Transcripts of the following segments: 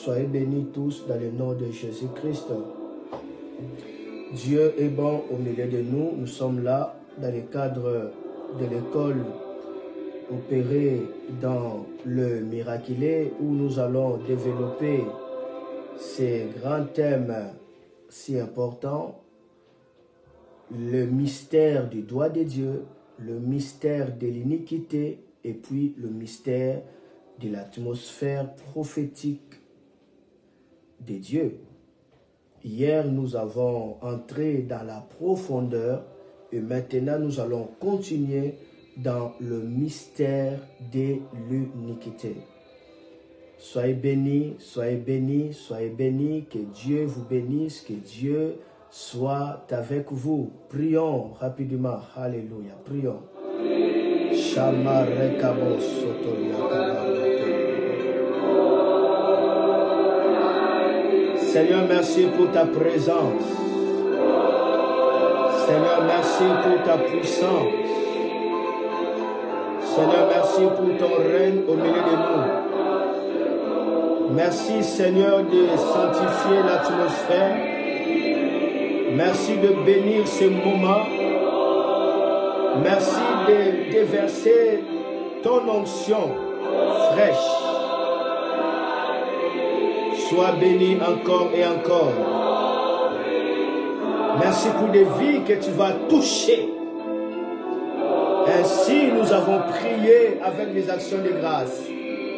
Soyez bénis tous dans le nom de Jésus-Christ. Dieu est bon au milieu de nous. Nous sommes là dans le cadre de l'école opérée dans le miraculé où nous allons développer ces grands thèmes si importants. Le mystère du doigt de Dieu, le mystère de l'iniquité et puis le mystère de l'atmosphère prophétique de Dieu. Hier, nous avons entré dans la profondeur et maintenant nous allons continuer dans le mystère de l'iniquité. Soyez bénis, soyez bénis, soyez bénis, que Dieu vous bénisse, que Dieu soit avec vous. Prions rapidement, alléluia, prions. Seigneur, merci pour ta présence. Seigneur, merci pour ta puissance. Seigneur, merci pour ton règne au milieu de nous. Merci, Seigneur, de sanctifier l'atmosphère. Merci de bénir ce moment. Merci de déverser ton onction fraîche. Sois béni encore et encore. Merci pour des vies que tu vas toucher. Ainsi, nous avons prié avec les actions de grâce.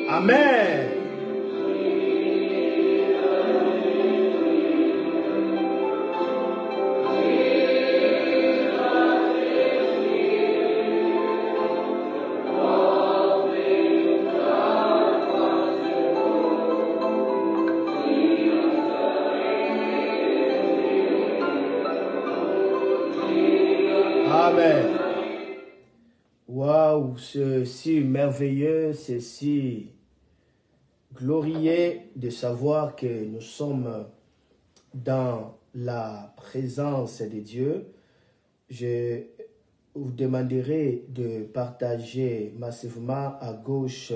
Amen. C'est si merveilleux, c'est si glorieux de savoir que nous sommes dans la présence de Dieu. Je vous demanderai de partager massivement à gauche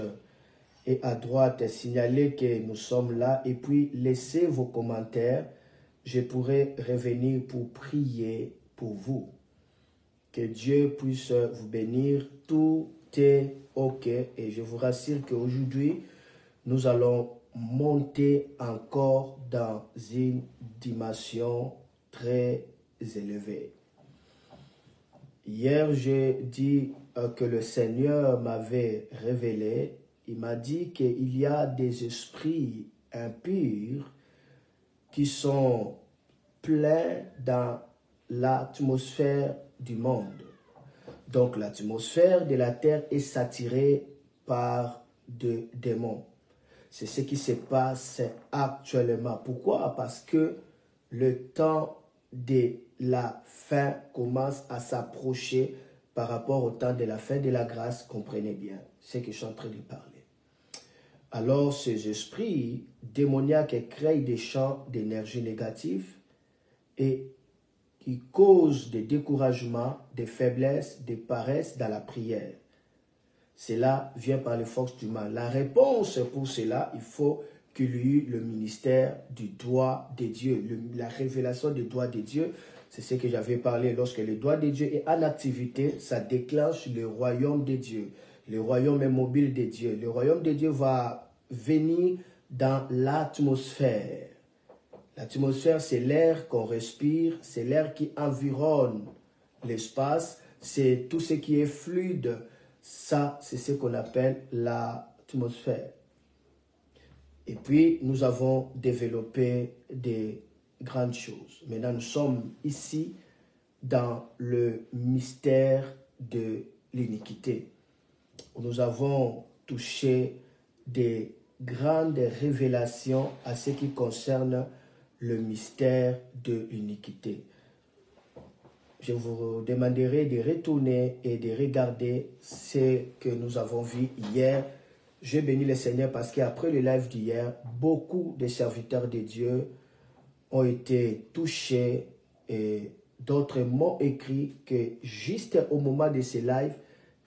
et à droite, signaler que nous sommes là et puis laissez vos commentaires. Je pourrai revenir pour prier pour vous. Que Dieu puisse vous bénir. Tout est OK. Et je vous rassure qu'aujourd'hui, nous allons monter encore dans une dimension très élevée. Hier, j'ai dit que le Seigneur m'avait révélé. Il m'a dit qu'il y a des esprits impurs qui sont pleins dans l'atmosphère du monde. Donc l'atmosphère de la terre est saturée par des démons. C'est ce qui se passe actuellement. Pourquoi? Parce que le temps de la fin commence à s'approcher par rapport au temps de la fin de la grâce. Comprenez bien ce que je suis en train de parler. Alors ces esprits démoniaques créent des champs d'énergie négative et qui causent des découragements, des faiblesses, des paresses dans la prière. Cela vient par les forces du mal. La réponse pour cela, il faut qu'il y ait le ministère du doigt de Dieu, la révélation du doigt de Dieu. C'est ce que j'avais parlé. Lorsque le doigt de Dieu est en activité, ça déclenche le royaume de Dieu. Le royaume immobile de Dieu. Le royaume de Dieu va venir dans l'atmosphère. L'atmosphère, c'est l'air qu'on respire, c'est l'air qui environne l'espace, c'est tout ce qui est fluide. Ça, c'est ce qu'on appelle l'atmosphère. Et puis, nous avons développé des grandes choses. Maintenant, nous sommes ici dans le mystère de l'iniquité. Nous avons touché des grandes révélations à ce qui concerne le mystère de l'iniquité. Je vous demanderai de retourner et de regarder ce que nous avons vu hier. Je bénis le Seigneur parce qu'après le live d'hier, beaucoup de serviteurs de Dieu ont été touchés et d'autres m'ont écrit que juste au moment de ce live,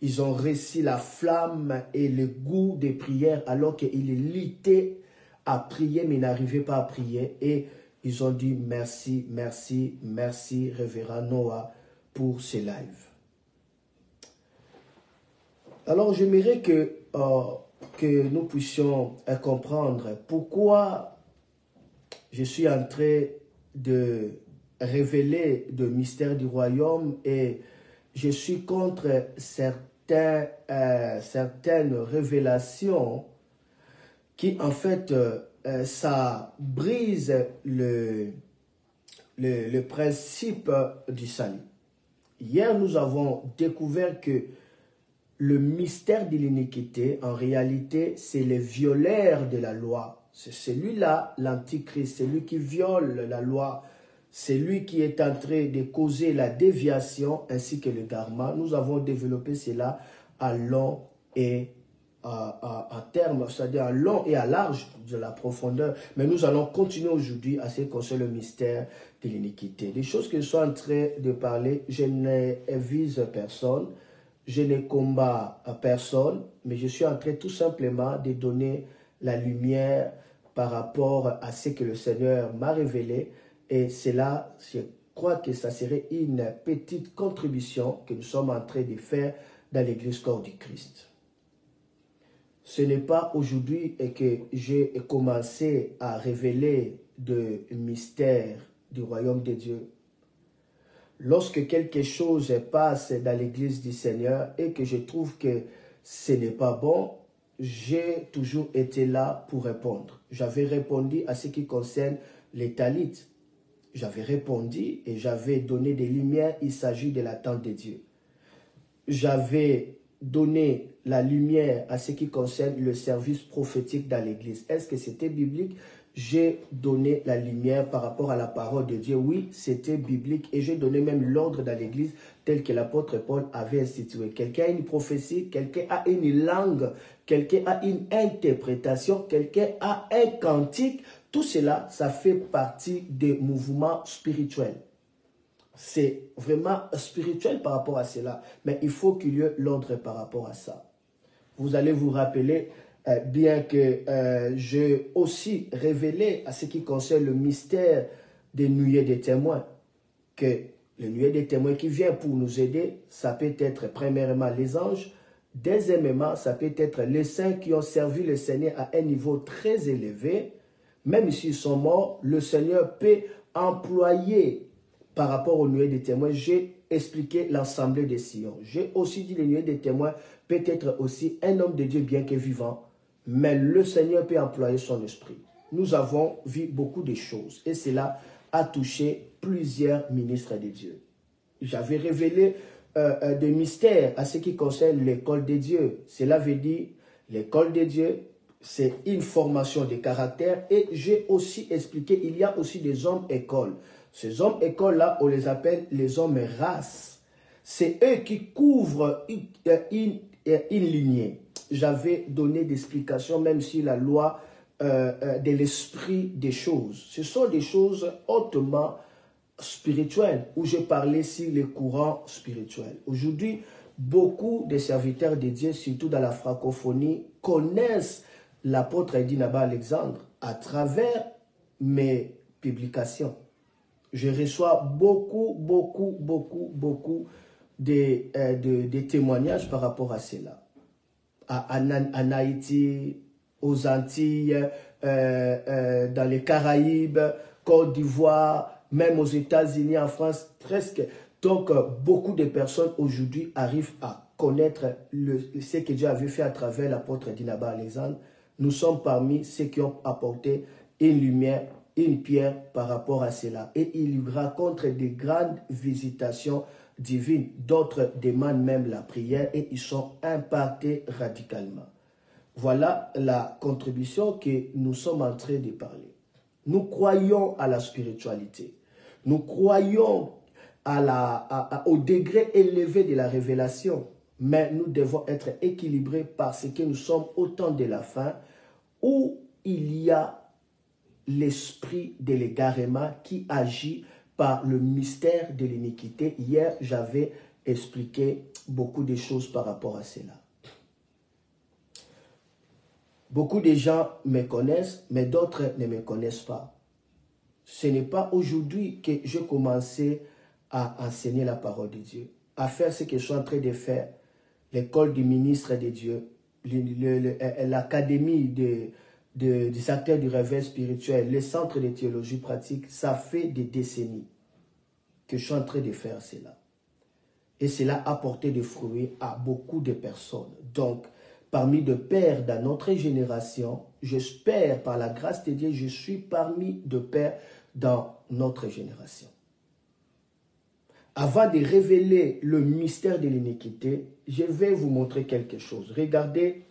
ils ont reçu la flamme et le goût des prières alors qu'ils luttaient à prier, mais ils n'arrivaient pas à prier. Et ils ont dit merci, merci, merci, révérend Noah, pour ces lives. Alors, j'aimerais que nous puissions comprendre pourquoi je suis en train de révéler le mystère du royaume et je suis contre certaines révélations qui, en fait, ça brise le principe du salut. Hier, nous avons découvert que le mystère de l'iniquité, en réalité, c'est le violeur de la loi. C'est celui-là, l'antichrist, c'est lui qui viole la loi. C'est lui qui est en train de causer la déviation ainsi que l'égarement. Nous avons développé cela à long et à terme, c'est-à-dire à long et à large de la profondeur. Mais nous allons continuer aujourd'hui à ce qui concerne le mystère de l'iniquité. Les choses que je suis en train de parler, je ne vise personne. Je ne combats à personne, mais je suis en train tout simplement de donner la lumière par rapport à ce que le Seigneur m'a révélé. Et cela, je crois que ça serait une petite contribution que nous sommes en train de faire dans l'Église corps du Christ. Ce n'est pas aujourd'hui que j'ai commencé à révéler le mystère du royaume de Dieu. Lorsque quelque chose passe dans l'église du Seigneur et que je trouve que ce n'est pas bon, j'ai toujours été là pour répondre. J'avais répondu à ce qui concerne les talites. J'avais répondu et j'avais donné des lumières, il s'agit de l'attente de Dieu. J'avais donné la lumière à ce qui concerne le service prophétique dans l'église. Est-ce que c'était biblique? J'ai donné la lumière par rapport à la parole de Dieu. Oui, c'était biblique et j'ai donné même l'ordre dans l'église tel que l'apôtre Paul avait institué. Quelqu'un a une prophétie, quelqu'un a une langue, quelqu'un a une interprétation, quelqu'un a un cantique. Tout cela, ça fait partie des mouvements spirituels. C'est vraiment spirituel par rapport à cela. Mais il faut qu'il y ait l'ordre par rapport à ça. Vous allez vous rappeler, bien que j'ai aussi révélé à ce qui concerne le mystère des nuées des témoins, que le nuée des témoins qui vient pour nous aider, ça peut être premièrement les anges, deuxièmement, ça peut être les saints qui ont servi le Seigneur à un niveau très élevé. Même s'ils sont morts, le Seigneur peut employer par rapport aux nuées des témoins. J'ai expliqué l'assemblée des Sion. J'ai aussi dit les nuées des témoins peut être aussi un homme de Dieu bien que vivant, mais le Seigneur peut employer son esprit. Nous avons vu beaucoup de choses et cela a touché plusieurs ministres de Dieu. J'avais révélé des mystères à ce qui concerne l'école de Dieu. Cela veut dire l'école de Dieu, c'est une formation de caractère et j'ai aussi expliqué, il y a aussi des hommes écoles. Ces hommes écoles-là, on les appelle les hommes races. C'est eux qui couvrent une lignée. J'avais donné des explications, même si la loi de l'esprit des choses. Ce sont des choses hautement spirituelles, où j'ai parlé sur les courants spirituels. Aujourd'hui, beaucoup de serviteurs de Dieu, surtout dans la francophonie, connaissent l'apôtre Edinaba Alexandre à travers mes publications. Je reçois beaucoup de témoignages par rapport à cela. En Haïti, aux Antilles, dans les Caraïbes, Côte d'Ivoire, même aux États-Unis, en France, presque. Donc, beaucoup de personnes aujourd'hui arrivent à connaître ce que Dieu avait fait à travers l'apôtre Edinaba Alexandre. Nous sommes parmi ceux qui ont apporté une lumière, une pierre par rapport à cela. Et il raconte des grandes visitations divines. D'autres demandent même la prière et ils sont impactés radicalement. Voilà la contribution que nous sommes en train de parler. Nous croyons à la spiritualité. Nous croyons au degré élevé de la révélation. Mais nous devons être équilibrés parce que nous sommes au temps de la fin où il y a l'esprit de l'égarement qui agit par le mystère de l'iniquité. Hier, j'avais expliqué beaucoup de choses par rapport à cela. Beaucoup de gens me connaissent, mais d'autres ne me connaissent pas. Ce n'est pas aujourd'hui que je commençais à enseigner la parole de Dieu, à faire ce que je suis en train de faire. L'école du ministre de Dieu, l'académie des acteurs du réveil spirituel, le centre de théologie pratique, ça fait des décennies que je suis en train de faire cela. Et cela a porté des fruits à beaucoup de personnes. Donc, parmi de pères dans notre génération, j'espère par la grâce de Dieu, je suis parmi de pères dans notre génération. Avant de révéler le mystère de l'iniquité, je vais vous montrer quelque chose. Regardez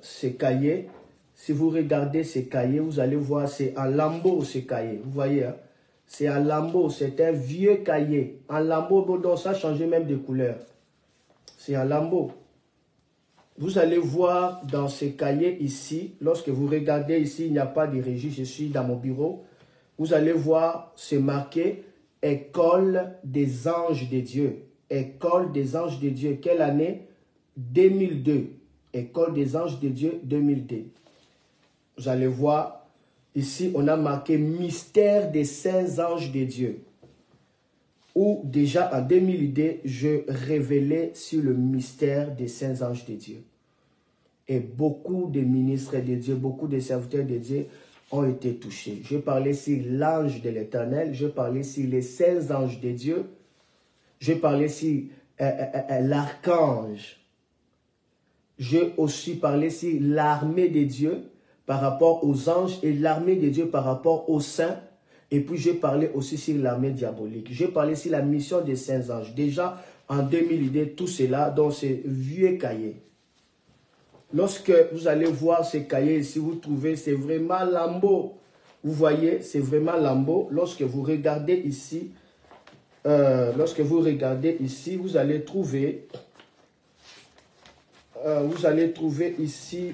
ces cahiers. Si vous regardez ces cahiers, vous allez voir, c'est en lambeau ces cahiers. Vous voyez, hein? C'est en lambeau, c'est un vieux cahier. En lambeau, donc ça a changé même de couleur. C'est en lambeau. Vous allez voir dans ces cahiers ici, lorsque vous regardez ici, il n'y a pas de régie, je suis dans mon bureau. Vous allez voir, c'est marqué « École des anges de Dieu ». École des anges de Dieu. Quelle année? 2002. École des anges de Dieu 2002. Vous allez voir, ici, on a marqué « Mystère des saints anges de Dieu ». Où déjà en 2002, je révélais sur le mystère des saints anges de Dieu. Et beaucoup de ministres de Dieu, beaucoup de serviteurs de Dieu ont été touchés. Je parlais sur l'ange de l'Éternel, je parlais sur les saints anges de Dieu, je parlais sur l'archange. J'ai aussi parlé sur l'armée de Dieu par rapport aux anges et l'armée de Dieu par rapport aux saints. Et puis j'ai parlé aussi sur l'armée diabolique. J'ai parlé sur la mission des saints anges. Déjà en 2002, tout cela dans ces vieux cahiers. Lorsque vous allez voir ces cahiers ici, vous trouvez, c'est vraiment lambeau. Vous voyez, c'est vraiment lambeau. Lorsque vous regardez ici, vous allez trouver ici,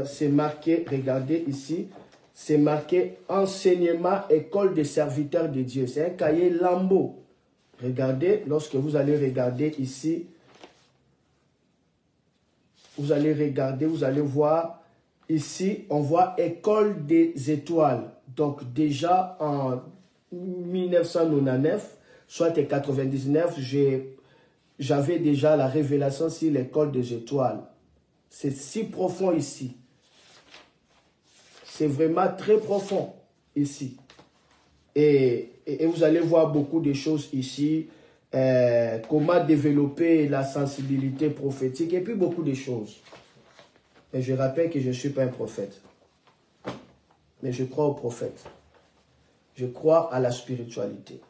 c'est marqué, regardez ici, c'est marqué enseignement école des serviteurs de Dieu. C'est un cahier lambeau. Regardez, lorsque vous allez regarder ici, vous allez regarder, vous allez voir, ici, on voit école des étoiles. Donc déjà en 1999, soit en 99, j'avais déjà la révélation sur l'école des étoiles. C'est si profond ici. C'est vraiment très profond ici. Et vous allez voir beaucoup de choses ici. Comment développer la sensibilité prophétique et puis beaucoup de choses. Et je rappelle que je ne suis pas un prophète. Mais je crois au prophète. Je crois à la spiritualité.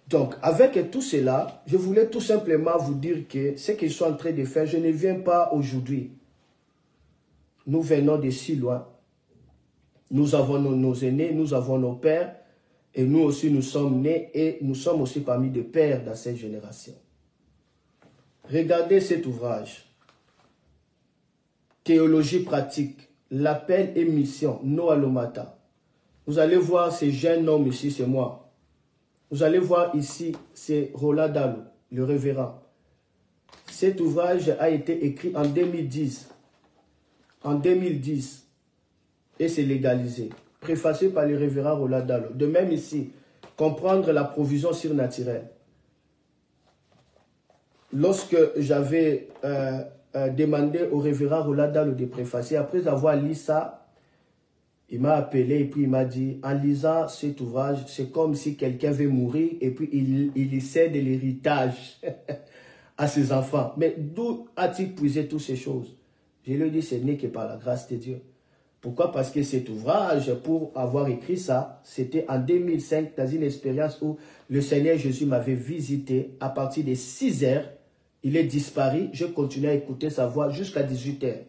Donc, avec tout cela, je voulais tout simplement vous dire que ce que je suis en train de faire, je ne viens pas aujourd'hui. Nous venons de si loin. Nous avons nos aînés, nous avons nos pères, et nous aussi nous sommes nés, et nous sommes aussi parmi des pères dans cette génération. Regardez cet ouvrage. Théologie pratique, l'appel et mission, Noah Lomata. Vous allez voir ces jeunes hommes ici, c'est moi. Vous allez voir ici, c'est Roland Dallou, le révérend. Cet ouvrage a été écrit en 2010. En 2010. Et c'est légalisé. Préfacé par le révérend Roland Dallou. De même ici, comprendre la provision surnaturelle. Lorsque j'avais demandé au révérend Roland Dallou de préfacer, après avoir lu ça, il m'a appelé et puis il m'a dit, en lisant cet ouvrage, c'est comme si quelqu'un veut mourir et puis il essaie de l'héritage à ses enfants. Mais d'où a-t-il puisé toutes ces choses? Je lui ai dit, ce n'est que par la grâce de Dieu. Pourquoi? Parce que cet ouvrage, pour avoir écrit ça, c'était en 2005, dans une expérience où le Seigneur Jésus m'avait visité à partir de 6 heures. Il est disparu, je continuais à écouter sa voix jusqu'à 18 heures.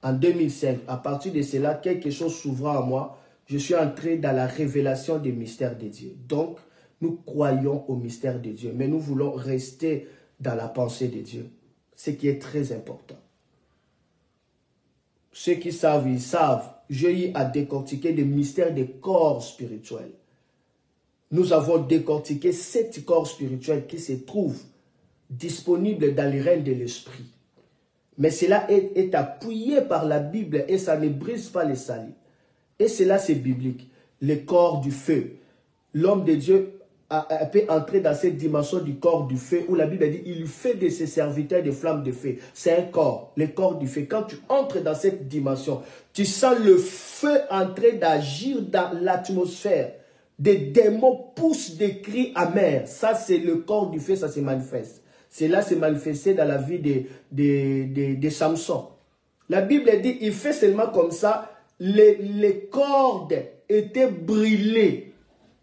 En 2005, à partir de cela, quelque chose s'ouvra à moi. Je suis entré dans la révélation des mystères de Dieu. Donc, nous croyons au mystère de Dieu, mais nous voulons rester dans la pensée de Dieu, ce qui est très important. Ceux qui savent, ils savent. J'ai eu à décortiquer des mystères des corps spirituels. Nous avons décortiqué 7 corps spirituels qui se trouvent disponibles dans les règnes de l'esprit. Mais cela est appuyé par la Bible et ça ne brise pas les salis. Et cela, c'est biblique. Le corps du feu. L'homme de Dieu peut entrer dans cette dimension du corps du feu où la Bible dit il fait de ses serviteurs des flammes de feu. C'est un corps, le corps du feu. Quand tu entres dans cette dimension, tu sens le feu entrer d'agir dans l'atmosphère. Des démons poussent des cris amers. Ça, c'est le corps du feu, ça se manifeste. Cela s'est manifesté dans la vie de Samson. La Bible dit il fait seulement comme ça. Les cordes étaient brûlées.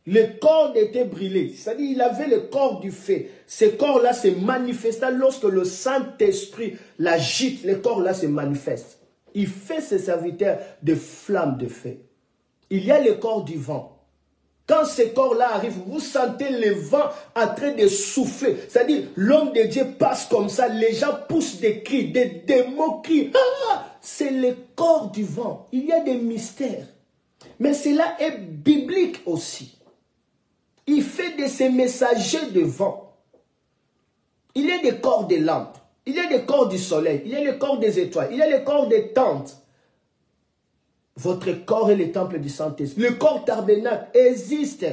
Les cordes étaient brûlées. C'est-à-dire il avait le corps du feu. Ces corps-là se manifestaient lorsque le Saint-Esprit l'agite. Les corps-là se manifestent. Il fait ses serviteurs de flammes de feu. Il y a le corps du vent. Quand ces corps-là arrivent, vous sentez le vent en train de souffler. C'est-à-dire, l'homme de Dieu passe comme ça, les gens poussent des cris, des démons crient. Ah, c'est le corps du vent. Il y a des mystères. Mais cela est biblique aussi. Il fait de ces messagers de vent. Il y a des corps des lampes. Il y a des corps du soleil. Il y a le corps des étoiles. Il y a le corps des tentes. Votre corps est le temple du Saint-Esprit. Le corps tabernacle existe.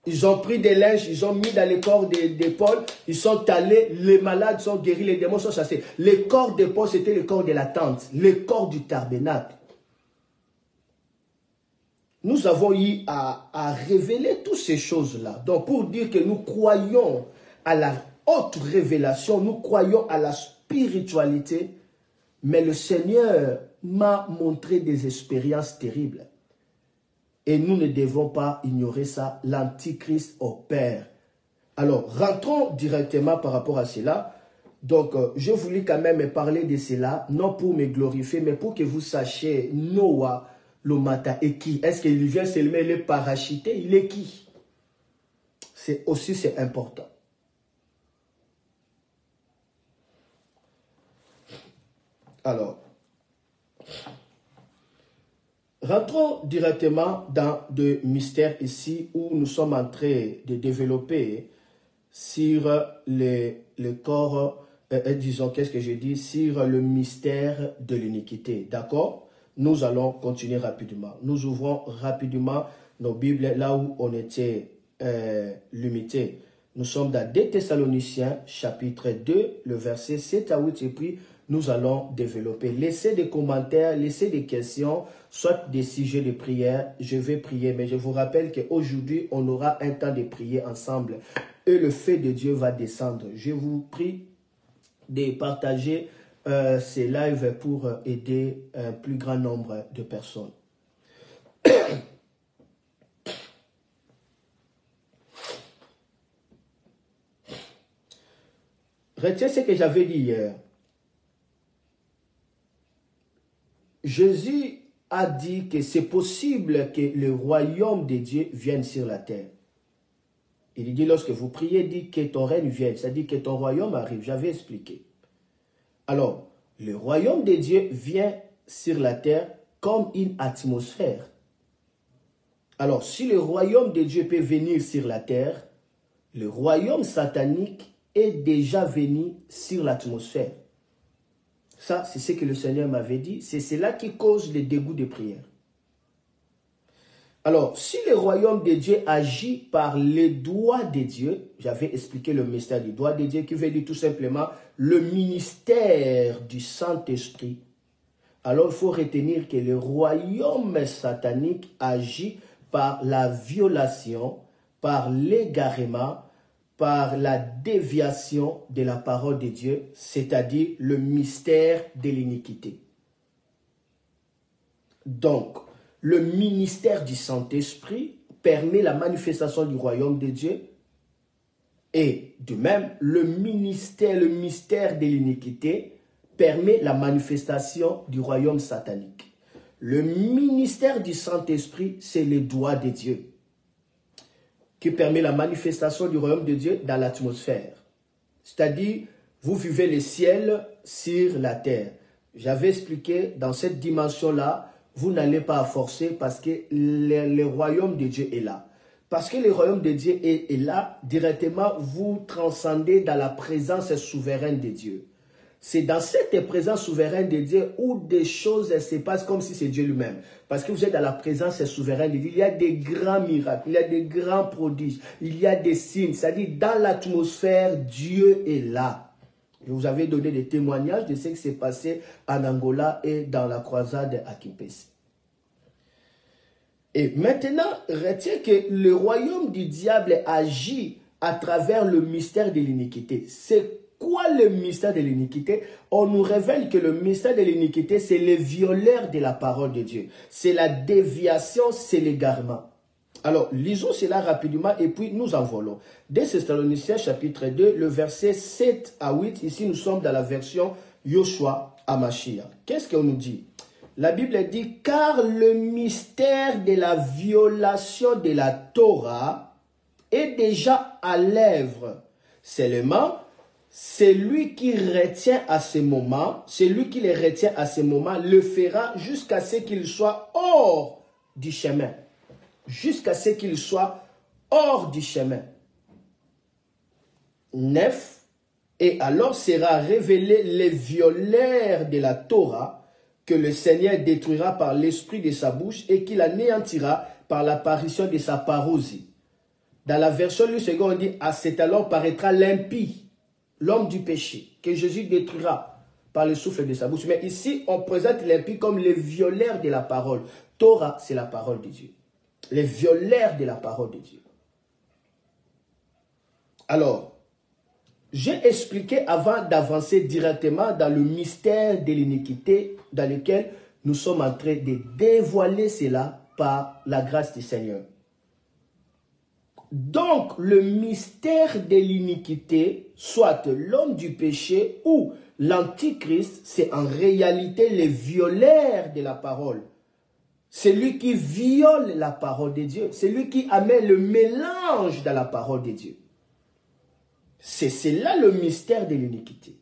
Ils ont pris des linges, ils ont mis dans le corps des Paul, ils sont allés, les malades sont guéris, les démons sont chassés. Le corps de Paul, c'était le corps de la tente, le corps du tabernacle. Nous avons eu à révéler toutes ces choses-là. Donc, pour dire que nous croyons à la haute révélation, nous croyons à la spiritualité, mais le Seigneur m'a montré des expériences terribles. Et nous ne devons pas ignorer ça. L'Antichrist opère. Alors, rentrons directement par rapport à cela. Donc, je voulais quand même parler de cela, non pour me glorifier, mais pour que vous sachiez, Noah, le matin, est qui? Est-ce qu'il vient seulement les parachuter? Il est qui? C'est important. Alors, rentrons directement dans le mystère ici où nous sommes en train de développer sur le corps, disons, qu'est-ce que je dis, sur le mystère de l'iniquité. D'accord? Nous allons continuer rapidement. Nous ouvrons rapidement nos Bibles là où on était limité. Nous sommes dans 2 Thessaloniciens, chapitre 2, le verset 7 à 8, et puis nous allons développer. Laissez des commentaires, laissez des questions, soit des sujets de prière. Je vais prier, mais je vous rappelle qu'aujourd'hui, on aura un temps de prier ensemble. Et le feu de Dieu va descendre. Je vous prie de partager ces lives pour aider un plus grand nombre de personnes. Retiens ce que j'avais dit hier. Jésus a dit que c'est possible que le royaume de Dieu vienne sur la terre. Il dit lorsque vous priez, dit que ton règne vienne, c'est-à-dire que ton royaume arrive. J'avais expliqué. Alors, le royaume de Dieu vient sur la terre comme une atmosphère. Alors, si le royaume de Dieu peut venir sur la terre, le royaume satanique est déjà venu sur l'atmosphère. Ça, c'est ce que le Seigneur m'avait dit. C'est cela qui cause le dégoût de prière. Alors, si le royaume de Dieu agit par les doigts de Dieu, j'avais expliqué le mystère du doigt de Dieu qui veut dire tout simplement le ministère du Saint-Esprit. Alors, il faut retenir que le royaume satanique agit par la violation, par l'égarement, par la déviation de la parole de Dieu, c'est-à-dire le mystère de l'iniquité. Donc, le ministère du Saint-Esprit permet la manifestation du royaume de Dieu et de même, le mystère de l'iniquité permet la manifestation du royaume satanique. Le ministère du Saint-Esprit, c'est le doigt de Dieu qui permet la manifestation du royaume de Dieu dans l'atmosphère. C'est-à-dire, vous vivez le ciel sur la terre. J'avais expliqué, dans cette dimension-là, vous n'allez pas forcer parce que le royaume de Dieu est là. Parce que le royaume de Dieu est là, directement, vous transcendez dans la présence souveraine de Dieu. C'est dans cette présence souveraine de Dieu où des choses se passent comme si c'est Dieu lui-même. Parce que vous êtes dans la présence souveraine de Dieu. Il y a des grands miracles, il y a des grands prodiges, il y a des signes. C'est-à-dire, dans l'atmosphère, Dieu est là. Je vous avais donné des témoignages de ce qui s'est passé en Angola et dans la croisade à Kimpese. Et maintenant, retiens que le royaume du diable agit à travers le mystère de l'iniquité. C'est quoi le mystère de l'iniquité? On nous révèle que le mystère de l'iniquité, c'est le violeur de la parole de Dieu. C'est la déviation, c'est l'égarement. Alors, lisons cela rapidement et puis nous en volons. 2 Thessaloniciens chapitre 2, le verset 7 à 8. Ici, nous sommes dans la version Yoshua Hamashiach. Qu'est-ce qu'on nous dit? La Bible dit, car le mystère de la violation de la Torah est déjà à l'œuvre. Seulement, celui qui retient à ce moment, celui qui les retient à ce moment, le fera jusqu'à ce qu'il soit hors du chemin. Jusqu'à ce qu'il soit hors du chemin. 9. Et alors sera révélé les violeurs de la Torah, que le Seigneur détruira par l'esprit de sa bouche et qu'il anéantira par l'apparition de sa parousie. Dans la version du second, on dit, à cet alors paraîtra l'impie, l'homme du péché, que Jésus détruira par le souffle de sa bouche. Mais ici, on présente l'impie comme les violeurs de la parole. Torah, c'est la parole de Dieu. Les violeurs de la parole de Dieu. Alors, j'ai expliqué avant d'avancer directement dans le mystère de l'iniquité dans lequel nous sommes en train de dévoiler cela par la grâce du Seigneur. Donc, le mystère de l'iniquité, soit l'homme du péché ou l'antichrist, c'est en réalité les violeurs de la parole. C'est lui qui viole la parole de Dieu. C'est lui qui amène le mélange dans la parole de Dieu. C'est là le mystère de l'iniquité.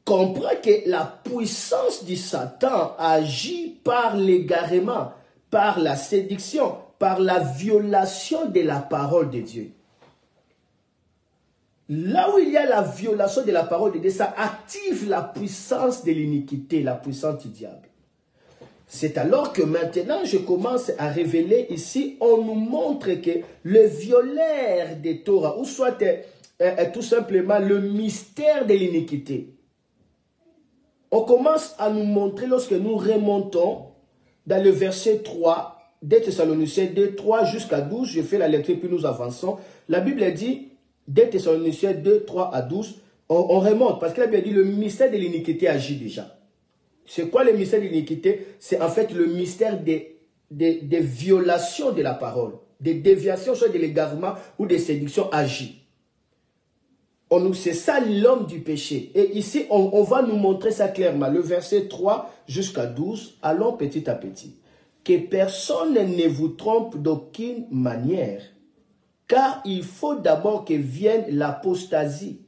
Comprends que la puissance du Satan agit par l'égarement, par la séduction, par la violation de la parole de Dieu. Là où il y a la violation de la parole de Dieu, ça active la puissance de l'iniquité, la puissance du diable. C'est alors que maintenant je commence à révéler ici, on nous montre que le violeur des Torah, ou soit tout simplement le mystère de l'iniquité, on commence à nous montrer lorsque nous remontons dans le verset 3, 2 Thessaloniciens 2, 3 jusqu'à 12, je fais la lecture puis nous avançons. La Bible dit, 2 Thessaloniciens 2, 3 à 12, on remonte parce que la Bible dit le mystère de l'iniquité agit déjà. C'est quoi le mystère de l'iniquité? C'est en fait le mystère des violations de la parole, des déviations, soit de l'égarement ou des séductions agies. C'est ça l'homme du péché. Et ici, on va nous montrer ça clairement. Le verset 3 jusqu'à 12, allons petit à petit. Que personne ne vous trompe d'aucune manière, car il faut d'abord que vienne l'apostasie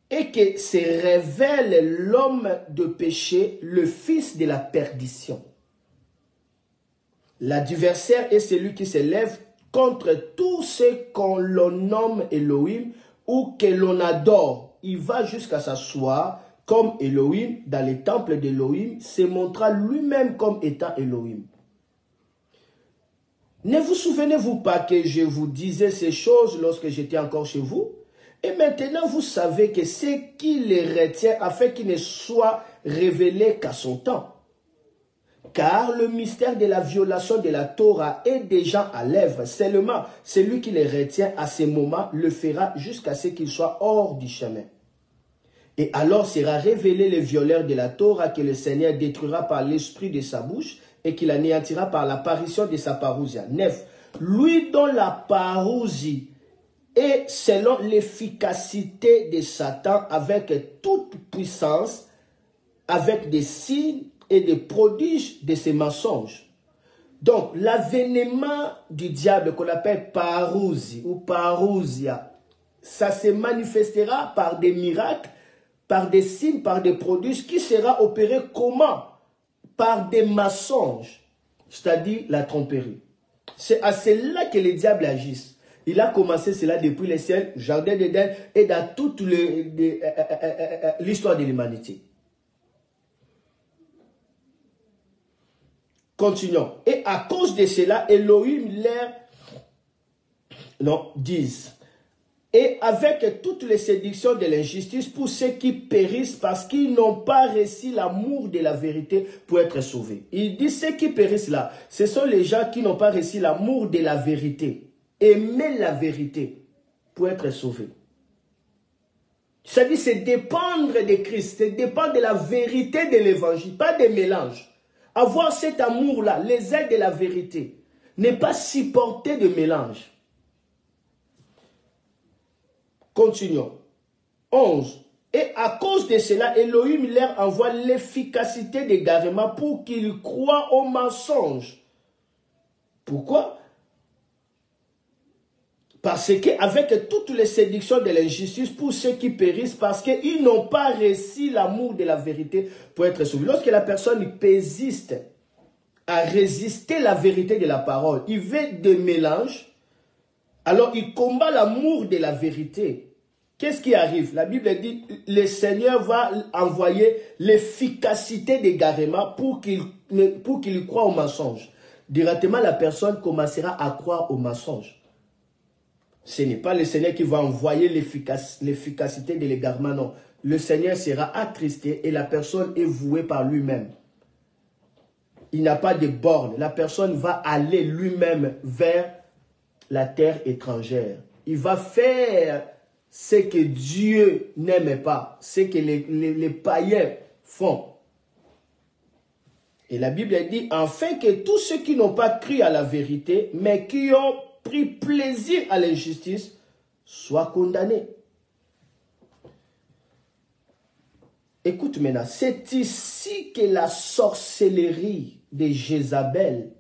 et que se révèle l'homme de péché, le fils de la perdition. L'adversaire est celui qui s'élève contre tout ce qu'on nomme Elohim ou que l'on adore. Il va jusqu'à s'asseoir comme Elohim dans les temples d'Elohim, se montra lui-même comme étant Elohim. Ne vous souvenez-vous pas que je vous disais ces choses lorsque j'étais encore chez vous? Et maintenant, vous savez que c'est qui les retient afin qu'ils ne soient révélés qu'à son temps. Car le mystère de la violation de la Torah est déjà à l'œuvre. Seulement, celui qui les retient à ce moment le fera jusqu'à ce qu'il soit hors du chemin. Et alors sera révélé le violeur de la Torah que le Seigneur détruira par l'esprit de sa bouche et qu'il anéantira par l'apparition de sa parousia. 9. Lui dont la parousie et selon l'efficacité de Satan avec toute puissance, avec des signes et des prodiges de ses mensonges. Donc, l'avènement du diable qu'on appelle parousie ou parousia, ça se manifestera par des miracles, par des signes, par des prodiges qui sera opéré comment? Par des mensonges, c'est-à-dire la tromperie. C'est à cela que les diables agissent. Il a commencé cela depuis les siècles, jardin d'Éden et dans toute l'histoire de l'humanité. Continuons. Et à cause de cela, Elohim disent, et avec toutes les séductions de l'injustice pour ceux qui périssent parce qu'ils n'ont pas reçu l'amour de la vérité pour être sauvés. Il dit ceux qui périssent là, ce sont les gens qui n'ont pas reçu l'amour de la vérité. Aimer la vérité pour être sauvés. C'est-à-dire c'est dépendre de Christ, c'est dépendre de la vérité de l'évangile, pas des mélanges. Avoir cet amour-là, les ailes de la vérité, n'est pas supporter de mélange. Continuons. 11. Et à cause de cela, Elohim leur envoie l'efficacité d'égarement pour qu'ils croient au mensonge. Pourquoi? Parce qu'avec toutes les séductions de l'injustice pour ceux qui périssent, parce qu'ils n'ont pas reçu l'amour de la vérité pour être sauvés. Lorsque la personne persiste à résister la vérité de la parole, il veut des mélanges, alors il combat l'amour de la vérité. Qu'est-ce qui arrive? La Bible dit, le Seigneur va envoyer l'efficacité d'égarement pour qu'il croie au mensonge. Directement, la personne commencera à croire au mensonge. Ce n'est pas le Seigneur qui va envoyer l'efficacité de l'égarement, non. Le Seigneur sera attristé et la personne est vouée par lui-même. Il n'a pas de borne. La personne va aller lui-même vers la terre étrangère. Il va faire ce que Dieu n'aime pas, ce que les païens font. Et la Bible dit, afin que tous ceux qui n'ont pas cru à la vérité, mais qui ont pris plaisir à l'injustice, soient condamnés. Écoute maintenant, c'est ici que la sorcellerie de Jézabel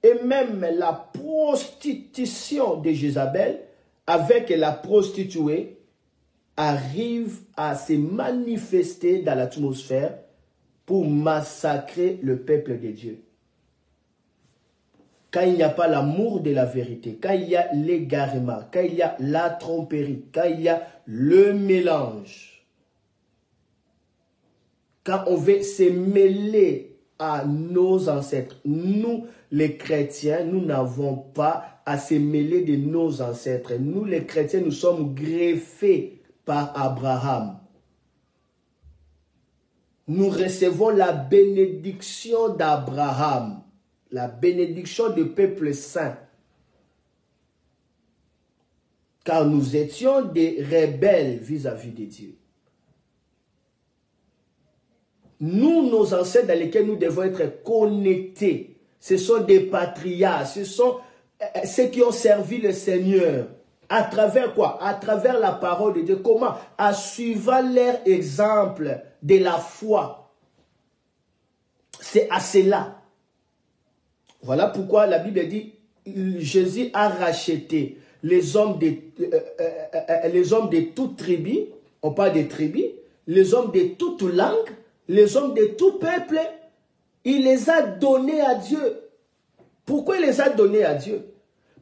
et même la prostitution de Jézabel avec la prostituée arrive à se manifester dans l'atmosphère pour massacrer le peuple de Dieu. Quand il n'y a pas l'amour de la vérité, quand il y a l'égarement, quand il y a la tromperie, quand il y a le mélange, quand on veut se mêler à nos ancêtres, nous les chrétiens, nous n'avons pas à se mêler de nos ancêtres. Nous les chrétiens, nous sommes greffés par Abraham. Nous recevons la bénédiction d'Abraham, la bénédiction du peuple saint. Car nous étions des rebelles vis-à-vis de Dieu. Nous, nos ancêtres dans lesquels nous devons être connectés, ce sont des patriarches, ce sont ceux qui ont servi le Seigneur. À travers quoi? À travers la parole de Dieu. Comment? En suivant leur exemple de la foi. C'est à cela. Voilà pourquoi la Bible dit, Jésus a racheté les hommes de toute tribu, on parle des tribus, les hommes de toute langue, les hommes de tout peuple, il les a donnés à Dieu. Pourquoi il les a donnés à Dieu?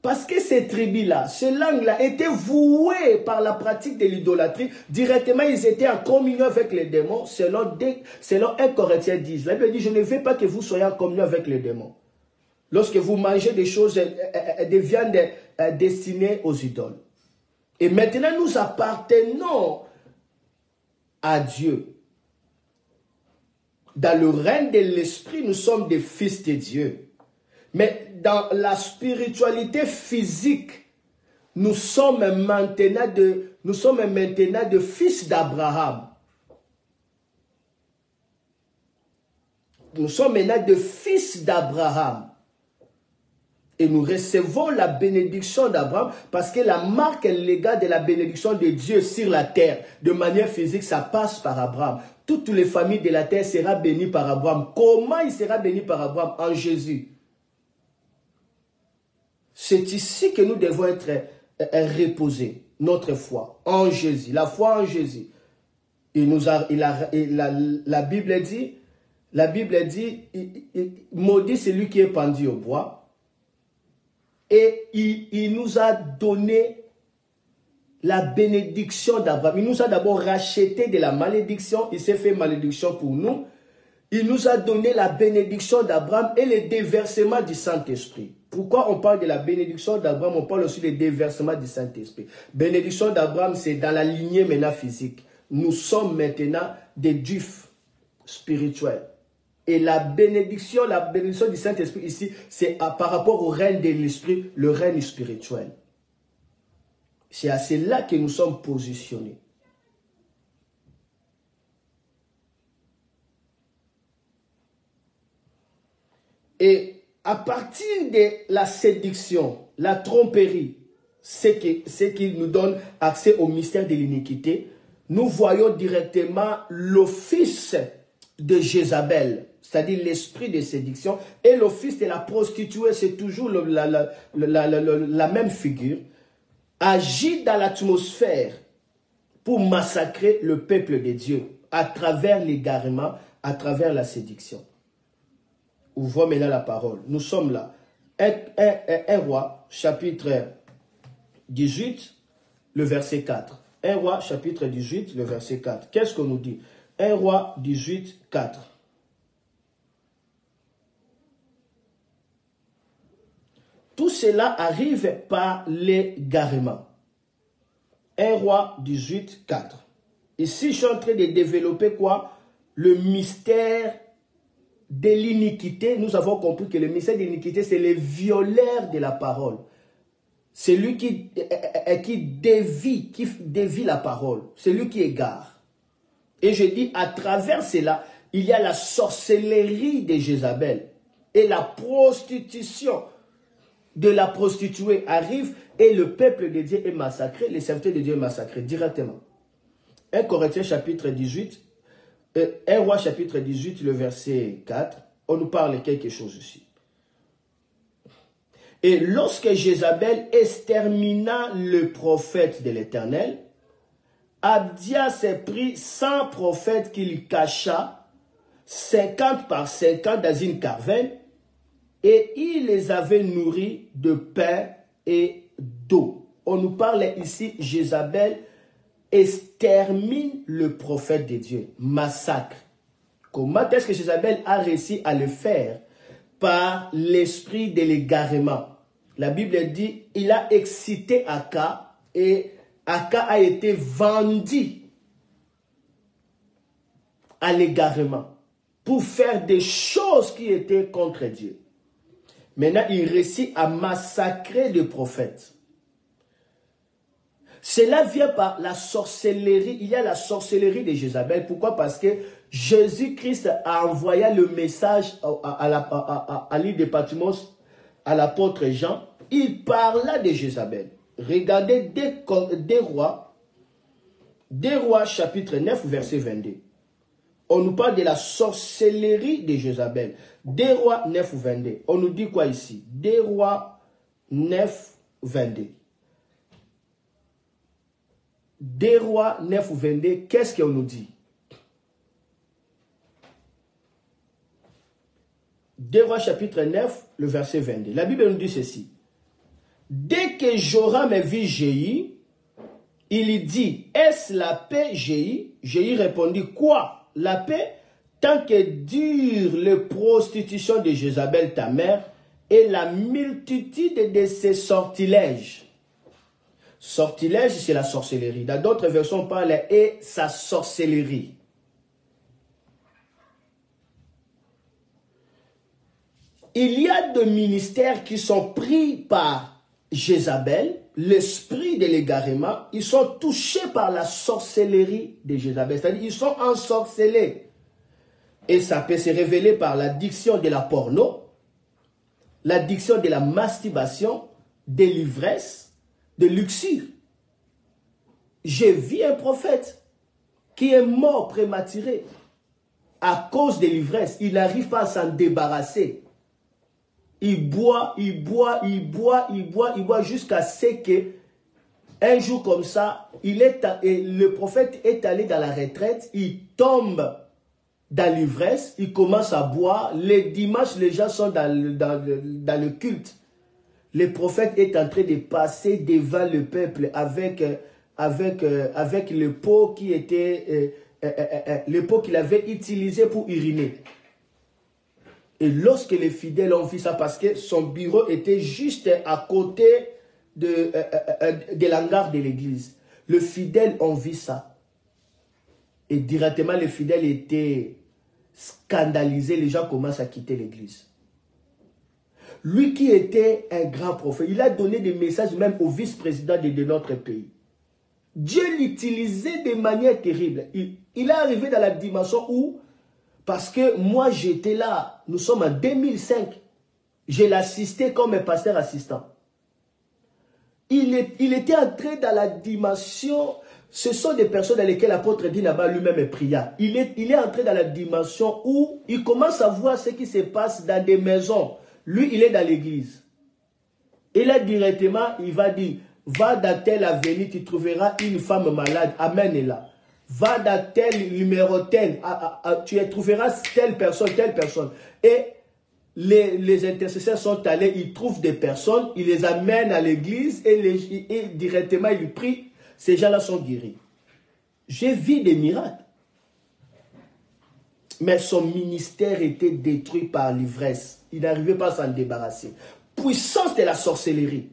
Parce que ces tribus-là, ces langues-là étaient vouées par la pratique de l'idolâtrie. Directement, ils étaient en communion avec les démons, selon 1 Corinthiens 10. La Bible dit, je ne veux pas que vous soyez en communion avec les démons. Lorsque vous mangez des choses, des viandes destinées aux idoles. Et maintenant, nous appartenons à Dieu. Dans le règne de l'esprit, nous sommes des fils de Dieu. Mais dans la spiritualité physique, nous sommes maintenant de fils d'Abraham. Nous sommes maintenant de fils d'Abraham. Et nous recevons la bénédiction d'Abraham parce que la marque légale de la bénédiction de Dieu sur la terre, de manière physique, ça passe par Abraham. Toutes les familles de la terre seront bénies par Abraham. Comment il sera béni par Abraham? En Jésus. C'est ici que nous devons être reposés, notre foi en Jésus, la foi en Jésus. La Bible dit, maudit celui qui est pendu au bois. et il nous a donné la bénédiction d'Abraham. Il nous a d'abord racheté de la malédiction. Il s'est fait malédiction pour nous. Il nous a donné la bénédiction d'Abraham et le déversement du Saint-Esprit. Pourquoi on parle de la bénédiction d'Abraham? On parle aussi du déversement du Saint-Esprit. Bénédiction d'Abraham, c'est dans la lignée maintenant physique. Nous sommes maintenant des juifs spirituels. Et la bénédiction du Saint-Esprit ici, c'est par rapport au règne de l'Esprit, le règne spirituel. C'est à cela que nous sommes positionnés. Et à partir de la séduction, la tromperie, c'est qui nous donne accès au mystère de l'iniquité, nous voyons directement l'office de Jézabel, c'est-à-dire l'esprit de séduction, et l'office de la prostituée, c'est toujours la même figure, agit dans l'atmosphère pour massacrer le peuple de Dieu à travers l'égarement, à travers la séduction. Ouvrons maintenant la parole. Nous sommes là. 1 Roi, chapitre 18, le verset 4. 1 Roi, chapitre 18, le verset 4. Qu'est-ce qu'on nous dit? 1 Roi 18, 4. Tout cela arrive par l'égarement. 1 Roi 18, 4. Ici, je suis en train de développer quoi? Le mystère de l'iniquité. Nous avons compris que le mystère de l'iniquité, c'est le violeur de la parole. C'est lui qui dévie la parole. C'est lui qui égare. Et je dis, à travers cela, il y a la sorcellerie de Jézabel. Et la prostitution de la prostituée arrive et le peuple de Dieu est massacré, les serviteurs de Dieu est massacré directement. 1 Corinthiens chapitre 18, 1 Roi chapitre 18, le verset 4, on nous parle quelque chose ici. Et lorsque Jézabel extermina le prophète de l'Éternel, Abdias prit 100 prophètes qu'il cacha, 50 par 50 dans une caverne, et il les avait nourris de pain et d'eau. On nous parle ici, Jézabel extermine le prophète de Dieu, massacre. Comment est-ce que Jézabel a réussi à le faire? Par l'esprit de l'égarement. La Bible dit, il a excité Aka et Aka a été vendu à l'égarement pour faire des choses qui étaient contre Dieu. Maintenant, il réussit à massacrer des prophètes. Cela vient par la sorcellerie. Il y a la sorcellerie de Jézabel. Pourquoi? Parce que Jésus-Christ a envoyé le message à l'île de Patmos, à l'apôtre Jean. Il parla de Jézabel. Regardez 2 Rois chapitre 9, verset 22. On nous parle de la sorcellerie de Jézabel. 2 Rois 9, 22. On nous dit quoi ici? 2 Rois 9, 22. 2 Rois 9, 22. Qu'est-ce qu'on nous dit? 2 Rois chapitre 9, le verset 22. La Bible nous dit ceci. Dès que Joram vit Jéhi, il dit, est-ce la paix, Jéhi? Jéhi répondit, quoi? La paix, tant que dure les prostitutions de Jézabel, ta mère, et la multitude de ses sortilèges. Sortilège, c'est la sorcellerie. Dans d'autres versions, on parle et sa sorcellerie. Il y a des ministères qui sont pris par Jézabel, l'esprit de l'égarement, ils sont touchés par la sorcellerie de Jézabel. C'est-à-dire ils sont ensorcelés. Et ça peut se révéler par l'addiction de la porno, l'addiction de la masturbation, de l'ivresse, de luxure. J'ai vu un prophète qui est mort prématuré à cause de l'ivresse. Il n'arrive pas à s'en débarrasser. Il boit jusqu'à ce que un jour comme ça, le prophète est allé dans la retraite, il tombe dans l'ivresse, il commence à boire. Les dimanches, les gens sont dans le culte. le prophète est en train de passer devant le peuple avec le pot qui était le pot qu'il avait utilisé pour uriner. Et lorsque les fidèles ont vu ça, parce que son bureau était juste à côté de l'hangar de l'église, les fidèles ont vu ça. Et directement, les fidèles étaient scandalisés. Les gens commencent à quitter l'église. Lui qui était un grand prophète, il a donné des messages même au vice-président de notre pays. Dieu l'utilisait de manière terrible. Il est arrivé dans la dimension où, parce que moi j'étais là, nous sommes en 2005, je l'assistais comme un pasteur assistant. Il était entré dans la dimension, ce sont des personnes dans lesquelles l'apôtre Dinaba lui-même pria. Il est entré dans la dimension où il commence à voir ce qui se passe dans des maisons. Lui, il est dans l'église. Et là, directement, il va dire, va dans telle avenue, tu trouveras une femme malade, amène-la. Va dans tel numéro tel, tu trouveras telle personne. Et les intercesseurs sont allés, ils trouvent des personnes, ils les amènent à l'église et directement ils prient. Ces gens-là sont guéris. J'ai vu des miracles. Mais son ministère était détruit par l'ivresse. Il n'arrivait pas à s'en débarrasser. Puissance de la sorcellerie.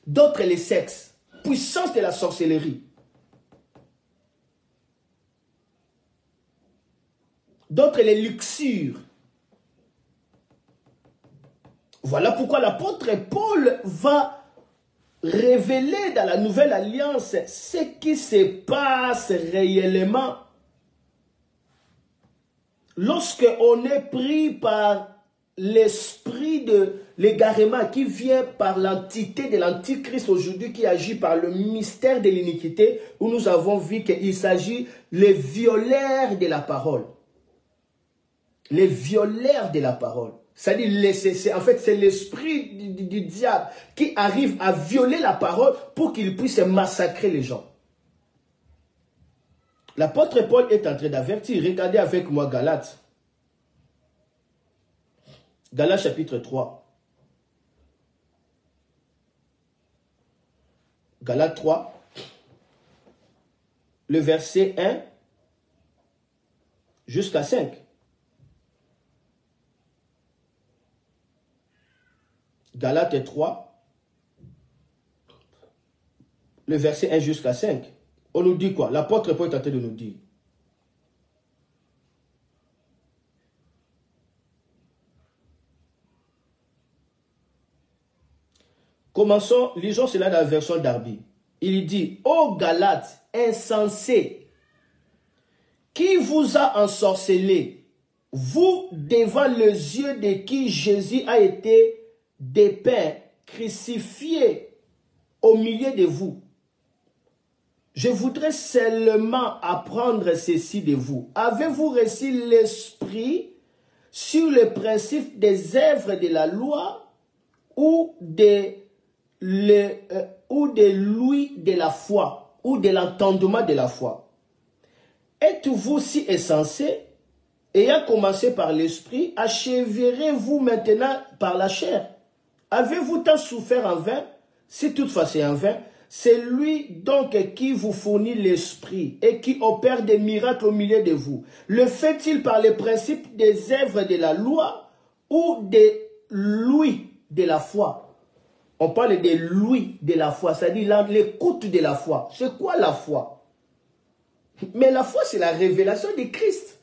D'autres les sexes. Puissance de la sorcellerie. D'autres les luxures. Voilà pourquoi l'apôtre Paul va révéler dans la nouvelle alliance ce qui se passe réellement. Lorsque on est pris par l'esprit de l'égarement qui vient par l'entité de l'antichrist aujourd'hui, qui agit par le mystère de l'iniquité, où nous avons vu qu'il s'agit les violeurs de la parole. Les violeurs de la parole. C'est-à-dire, en fait, c'est l'esprit du diable qui arrive à violer la parole pour qu'il puisse massacrer les gens. L'apôtre Paul est en train d'avertir. Regardez avec moi Galates. Galates chapitre 3. Galates 3. Le verset 1 jusqu'à 5. Galates 3. Le verset 1 jusqu'à 5. On nous dit quoi? L'apôtre Paul est en train de nous dire. Commençons, lisons cela dans la version d'Arby. Il dit, ô Galates, insensés, qui vous a ensorcelé, vous devant les yeux de qui Jésus a été dépeint, crucifié au milieu de vous. Je voudrais seulement apprendre ceci de vous. Avez-vous reçu l'esprit sur le principe des œuvres de la loi ou de l'ouïe de la foi ou de l'entendement de la foi? Êtes-vous si insensé, ayant commencé par l'esprit, achèverez-vous maintenant par la chair? Avez-vous tant souffert en vain? Si toutefois c'est en vain, c'est lui donc qui vous fournit l'esprit et qui opère des miracles au milieu de vous. Le fait-il par le principe des œuvres de la loi ou de l'ouïe de la foi? On parle de l'ouïe de la foi, c'est-à-dire l'écoute de la foi. C'est quoi la foi? Mais la foi, c'est la révélation de Christ.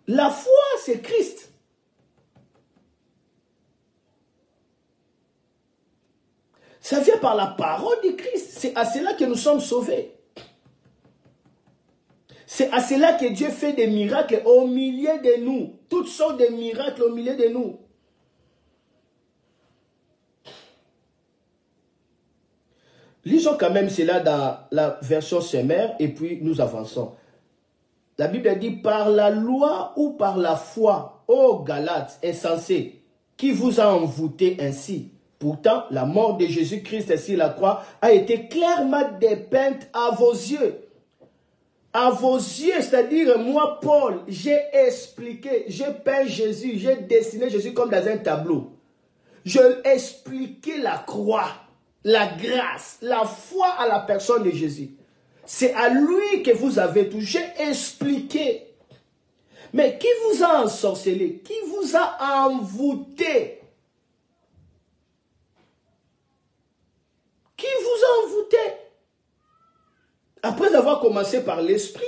La foi, c'est Christ. Ça vient par la parole de Christ. C'est à cela que nous sommes sauvés. C'est à cela que Dieu fait des miracles au milieu de nous. Toutes sortes de miracles au milieu de nous. Lisons quand même cela dans la version sommaire et puis nous avançons. La Bible dit, par la loi ou par la foi, ô Galates, insensés, qui vous a envoûté ainsi? Pourtant, la mort de Jésus-Christ sur la croix a été clairement dépeinte à vos yeux. À vos yeux, c'est-à-dire moi, Paul, j'ai expliqué, j'ai peint Jésus, j'ai dessiné Jésus comme dans un tableau. Je expliquais la croix, la grâce, la foi à la personne de Jésus. C'est à lui que vous avez touché, expliqué. Mais qui vous a ensorcelé? Qui vous a envoûté? Qui vous a envoûté? Après avoir commencé par l'esprit,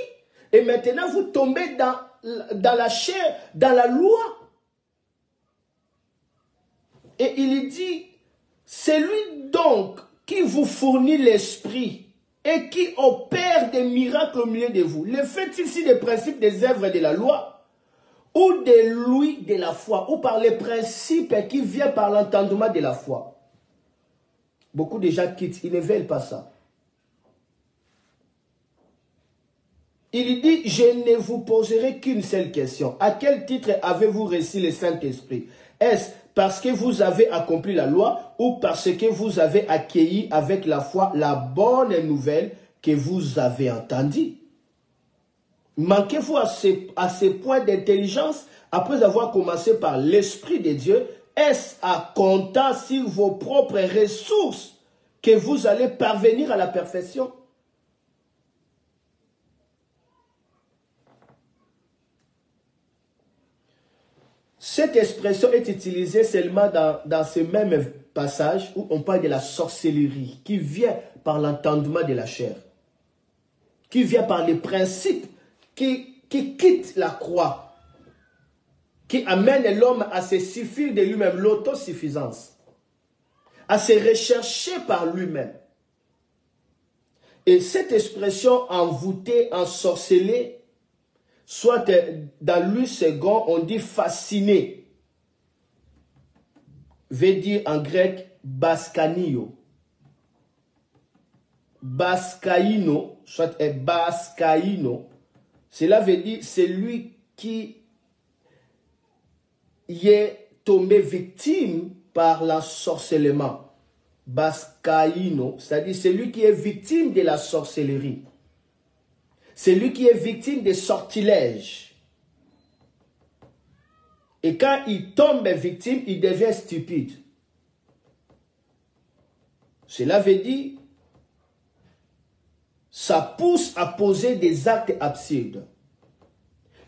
et maintenant vous tombez dans la chair, dans la loi. Et il dit, c'est lui donc qui vous fournit l'esprit et qui opère des miracles au milieu de vous. Le fait ici des principes des œuvres de la loi ou de l'ouïe de la foi, ou par les principes qui viennent par l'entendement de la foi. Beaucoup de gens quittent, ils ne veulent pas ça. Il dit, je ne vous poserai qu'une seule question. À quel titre avez-vous reçu le Saint-Esprit? Est-ce parce que vous avez accompli la loi ou parce que vous avez accueilli avec la foi la bonne nouvelle que vous avez entendue? Manquez-vous à ces points d'intelligence après avoir commencé par l'Esprit de Dieu? Est-ce à compter sur vos propres ressources que vous allez parvenir à la perfection? Cette expression est utilisée seulement dans ce même passage où on parle de la sorcellerie qui vient par l'entendement de la chair, qui vient par les principes qui quittent la croix, qui amène l'homme à se suffire de lui-même, l'autosuffisance, à se rechercher par lui-même. Et cette expression envoûtée, ensorcelée, soit dans le second, on dit fasciné, veut dire en grec baskanio. Baskaino, soit baskaino, cela veut dire celui qui y est tombé victime par l'ensorcellement. Baskaino, c'est-à-dire celui qui est victime de la sorcellerie. Celui qui est victime des sortilèges. Et quand il tombe victime, il devient stupide. Cela veut dire, ça pousse à poser des actes absurdes.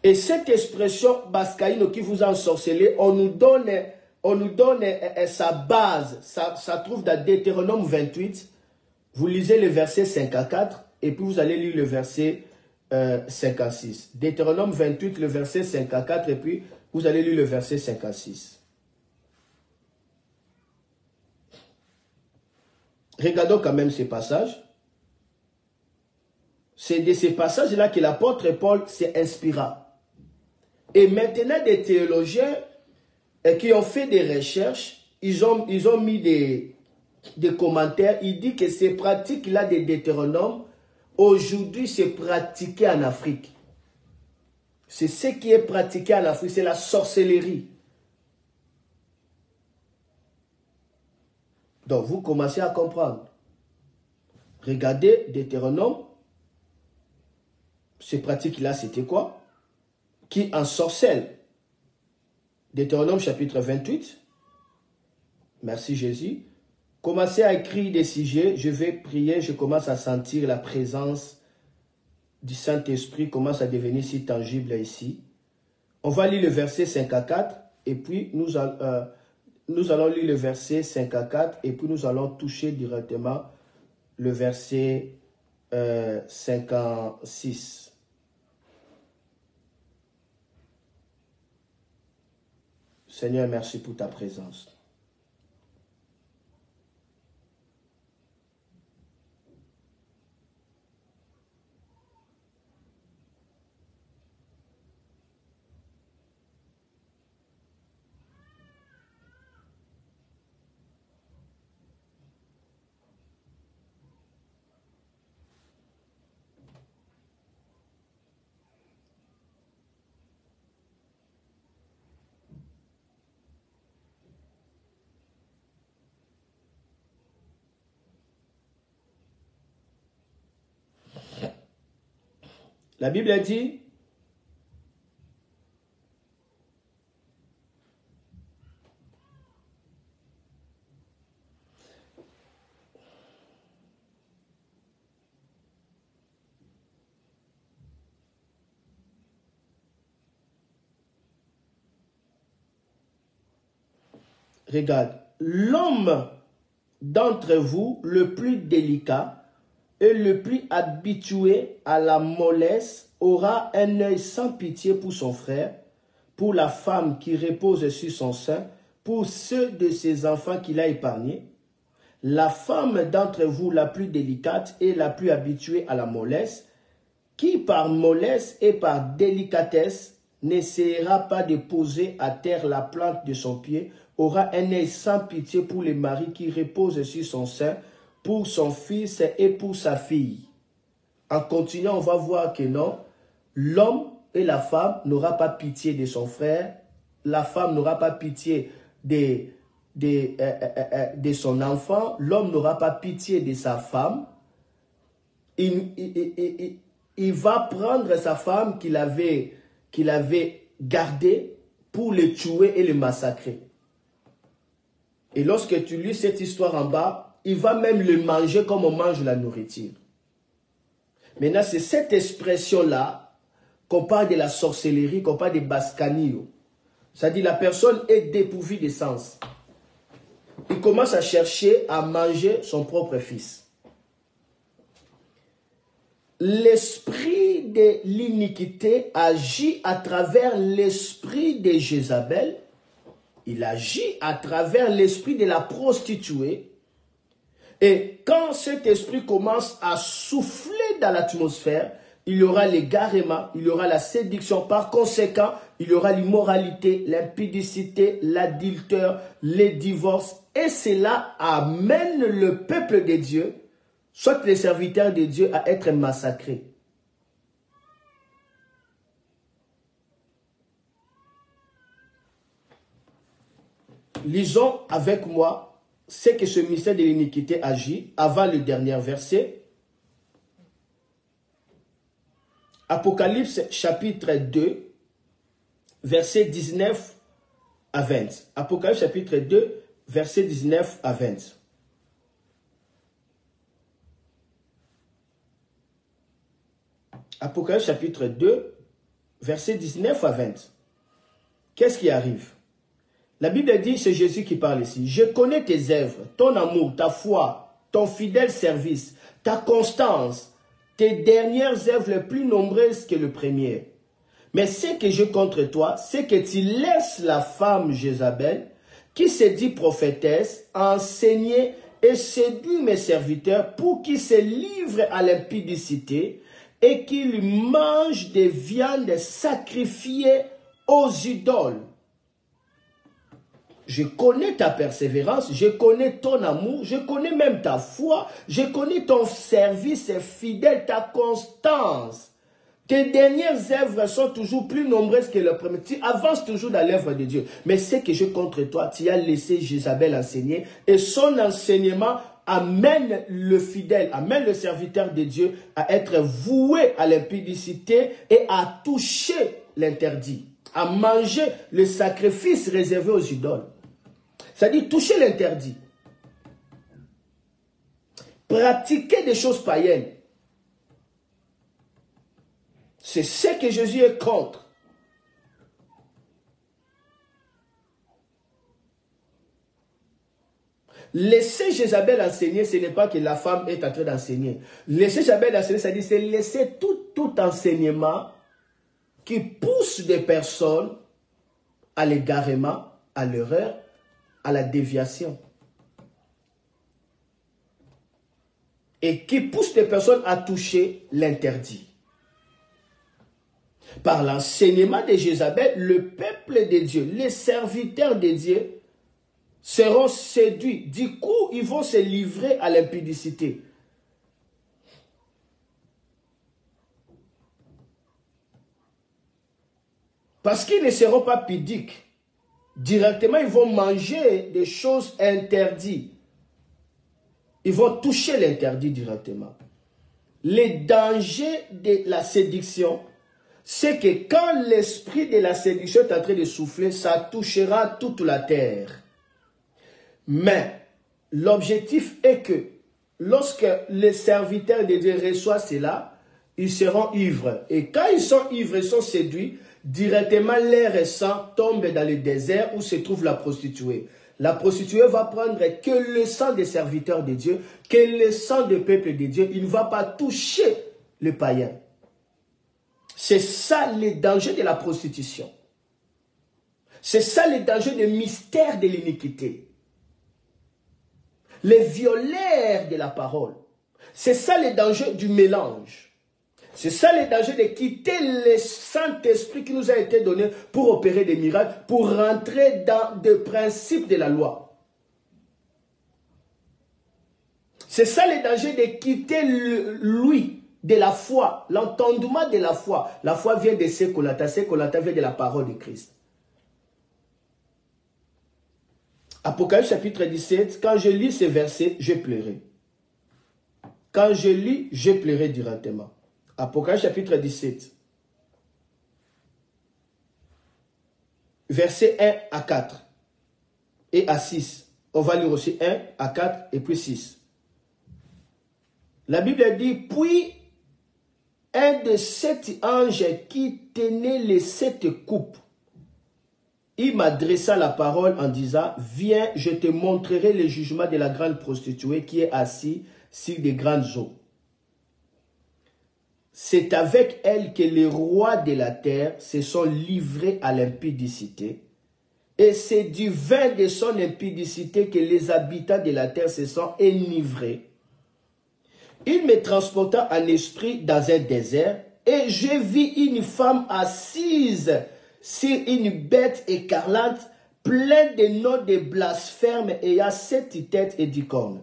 Et cette expression baskaïno qui vous a ensorcelé, on nous donne sa base. Ça trouve dans Deutéronome 28. Vous lisez le verset 54 et puis vous allez lire le verset 56. Deutéronome 28, le verset 54 et puis vous allez lire le verset 56. Regardons quand même ces passages. C'est de ces passages-là que l'apôtre Paul s'est inspira. Et maintenant, des théologiens qui ont fait des recherches, ils ont mis des commentaires. Ils disent que ces pratiques-là de Deutéronome, aujourd'hui, c'est pratiqué en Afrique. C'est ce qui est pratiqué en Afrique, c'est la sorcellerie. Donc, vous commencez à comprendre. Regardez Deutéronome. Ces pratiques-là, c'était quoi? Qui ensorcelle. Deutéronome chapitre 28. Merci Jésus. Commencez à écrire des sujets. Je vais prier. Je commence à sentir la présence du Saint-Esprit commence à devenir si tangible ici. On va lire le verset 54 et puis nous allons lire le verset 54 et puis nous allons toucher directement le verset 56. Seigneur, merci pour ta présence. La Bible a dit, regarde, l'homme d'entre vous, le plus délicat et le plus habitué à la mollesse, aura un œil sans pitié pour son frère, pour la femme qui repose sur son sein, pour ceux de ses enfants qu'il a épargnés. La femme d'entre vous la plus délicate et la plus habituée à la mollesse, qui par mollesse et par délicatesse n'essayera pas de poser à terre la plante de son pied, aura un œil sans pitié pour les maris qui reposent sur son sein, pour son fils et pour sa fille. En continuant, on va voir que non, l'homme et la femme n'aura pas pitié de son frère, la femme n'aura pas pitié de son enfant, l'homme n'aura pas pitié de sa femme. Il va prendre sa femme qu'il avait gardée pour le tuer et le massacrer. Et lorsque tu lis cette histoire en bas, il va même le manger comme on mange la nourriture. Maintenant, c'est cette expression-là qu'on parle de la sorcellerie, qu'on parle de bascanio. C'est-à-dire la personne est dépourvue de sens. Il commence à chercher à manger son propre fils. L'esprit de l'iniquité agit à travers l'esprit de Jézabel. Il agit à travers l'esprit de la prostituée. Et quand cet esprit commence à souffler dans l'atmosphère, il y aura l'égarement, il y aura la séduction. Par conséquent, il y aura l'immoralité, l'impudicité, l'adultère, les divorces. Et cela amène le peuple de Dieu, soit les serviteurs de Dieu, à être massacrés. Lisons avec moi ce que ce mystère de l'iniquité agit avant le dernier verset. Apocalypse chapitre 2, verset 19 à 20. Apocalypse chapitre 2, verset 19 à 20. Apocalypse chapitre 2, verset 19 à 20. Qu'est-ce qui arrive? La Bible dit, c'est Jésus qui parle ici. Je connais tes œuvres, ton amour, ta foi, ton fidèle service, ta constance, tes dernières œuvres les plus nombreuses que le premier. Mais ce que j'ai contre toi, c'est que tu laisses la femme Jézabel, qui se dit prophétesse, enseigner et séduire mes serviteurs pour qu'ils se livrent à l'impudicité et qu'ils mangent des viandes sacrifiées aux idoles. Je connais ta persévérance, je connais ton amour, je connais même ta foi, je connais ton service fidèle, ta constance. Tes dernières œuvres sont toujours plus nombreuses que le premier. Tu avances toujours dans l'œuvre de Dieu. Mais ce que j'ai contre toi, tu as laissé Jézabel enseigner et son enseignement amène le fidèle, amène le serviteur de Dieu à être voué à l'impudicité et à toucher l'interdit, à manger le sacrifice réservé aux idoles. C'est-à-dire toucher l'interdit. Pratiquer des choses païennes. C'est ce que Jésus est contre. Laisser Jézabel enseigner, ce n'est pas que la femme est en train d'enseigner. Laisser Jézabel enseigner, c'est-à-dire c'est laisser tout enseignement qui pousse des personnes à l'égarement, à l'erreur, à la déviation. Et qui pousse des personnes à toucher l'interdit. Par l'enseignement de Jézabel, le peuple de Dieu, les serviteurs de Dieu, seront séduits. Du coup, ils vont se livrer à l'impudicité. Parce qu'ils ne seront pas pudiques. Directement, ils vont manger des choses interdites. Ils vont toucher l'interdit directement. Les dangers de la séduction, c'est que quand l'esprit de la séduction est en train de souffler, ça touchera toute la terre. Mais l'objectif est que lorsque les serviteurs de Dieu reçoivent cela, ils seront ivres. Et quand ils sont ivres, ils sont séduits, directement l'air sang tombe dans le désert où se trouve la prostituée. La prostituée va prendre que le sang des serviteurs de Dieu, que le sang du peuple de Dieu. Il ne va pas toucher le païen. C'est ça le danger de la prostitution. C'est ça le danger du mystère de l'iniquité. Les violaires de la parole. C'est ça le danger du mélange. C'est ça le danger de quitter le Saint-Esprit qui nous a été donné pour opérer des miracles, pour rentrer dans des principes de la loi. C'est ça le danger de quitter l'ouïe de la foi, l'entendement de la foi. La foi vient de Sekolata, Sekolata vient de la parole de Christ. Apocalypse chapitre 17, quand je lis ces versets, je pleurais. Quand je lis, je pleurais directement. Apocalypse chapitre 17. Versets 1 à 4 et à 6. On va lire aussi 1 à 4 et puis 6. La Bible dit, puis un de 7 anges qui tenait les 7 coupes, il m'adressa la parole en disant, viens, je te montrerai le jugement de la grande prostituée qui est assise sur des grandes eaux. C'est avec elle que les rois de la terre se sont livrés à l'impudicité. Et c'est du vin de son impudicité que les habitants de la terre se sont enivrés. Il me transporta en esprit dans un désert et je vis une femme assise sur une bête écarlate, pleine de noms de blasphème ayant 7 têtes et 10 cornes.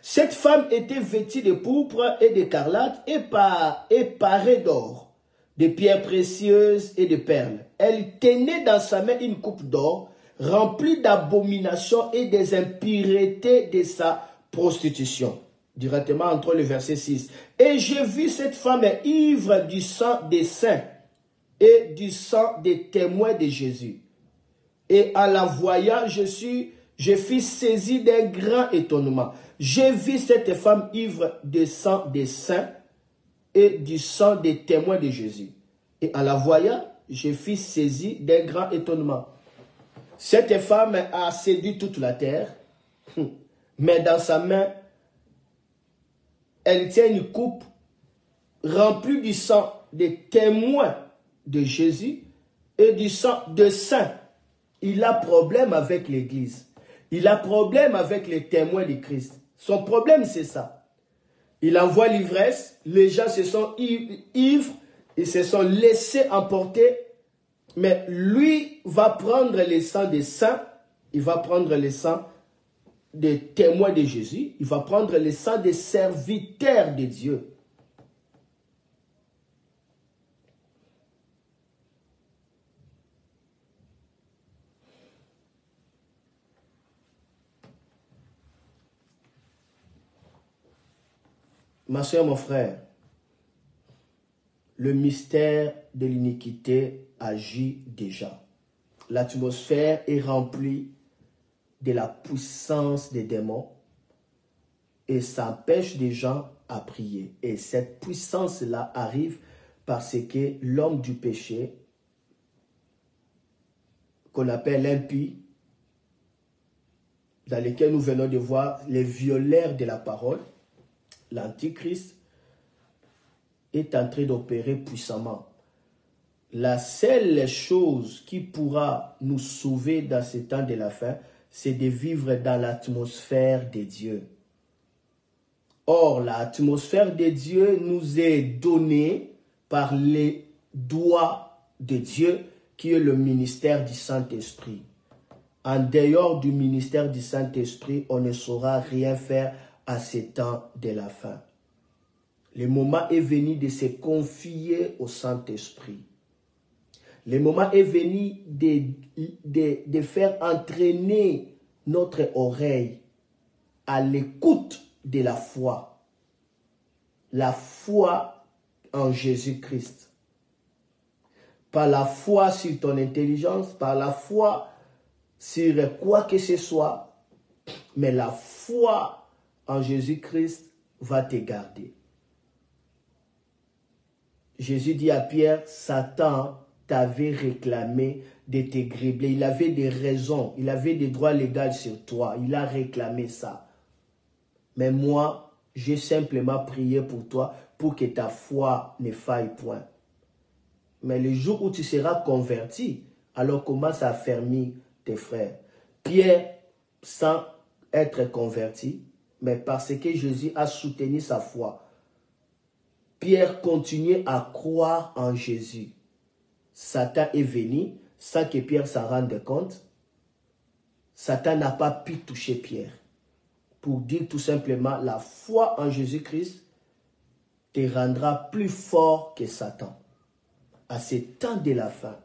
Cette femme était vêtue de pourpre et d'écarlate et parée d'or, de pierres précieuses et de perles. Elle tenait dans sa main une coupe d'or remplie d'abominations et des impuretés de sa prostitution. Directement entre le verset 6. Et j'ai vu cette femme ivre du sang des saints et du sang des témoins de Jésus. Et en la voyant, je fus saisi d'un grand étonnement. J'ai vu cette femme ivre du sang des saints et du sang des témoins de Jésus. Et en la voyant, je fus saisi d'un grand étonnement. Cette femme a séduit toute la terre, mais dans sa main, elle tient une coupe remplie du sang des témoins de Jésus et du sang de saints. Il a problème avec l'Église. Il a problème avec les témoins de Christ. Son problème, c'est ça. Il envoie l'ivresse, les gens se sont ivres, ils se sont laissés emporter, mais lui va prendre le sang des saints, il va prendre le sang des témoins de Jésus, il va prendre le sang des serviteurs de Dieu. Ma soeur, mon frère, le mystère de l'iniquité agit déjà. L'atmosphère est remplie de la puissance des démons et ça empêche des gens à prier. Et cette puissance-là arrive parce que l'homme du péché, qu'on appelle l'impie, dans lequel nous venons de voir les violaires de la parole, l'Antichrist est en train d'opérer puissamment. La seule chose qui pourra nous sauver dans ce temps de la fin, c'est de vivre dans l'atmosphère de Dieu. Or, l'atmosphère de Dieu nous est donnée par les doigts de Dieu, qui est le ministère du Saint-Esprit. En dehors du ministère du Saint-Esprit, on ne saura rien faire à ce temps de la fin. Le moment est venu de se confier au Saint-Esprit. Le moment est venu de faire entraîner notre oreille à l'écoute de la foi. La foi en Jésus-Christ. Par la foi sur ton intelligence, par la foi sur quoi que ce soit, mais la foi en Jésus-Christ va te garder. Jésus dit à Pierre, Satan t'avait réclamé de te gribler. Il avait des raisons, il avait des droits légaux sur toi. Il a réclamé ça. Mais moi, j'ai simplement prié pour toi pour que ta foi ne faille point. Mais le jour où tu seras converti, alors commence à affermir tes frères. Pierre, sans être converti, mais parce que Jésus a soutenu sa foi, Pierre continuait à croire en Jésus. Satan est venu sans que Pierre s'en rende compte. Satan n'a pas pu toucher Pierre. Pour dire tout simplement, la foi en Jésus-Christ te rendra plus fort que Satan. À ce temps de la fin,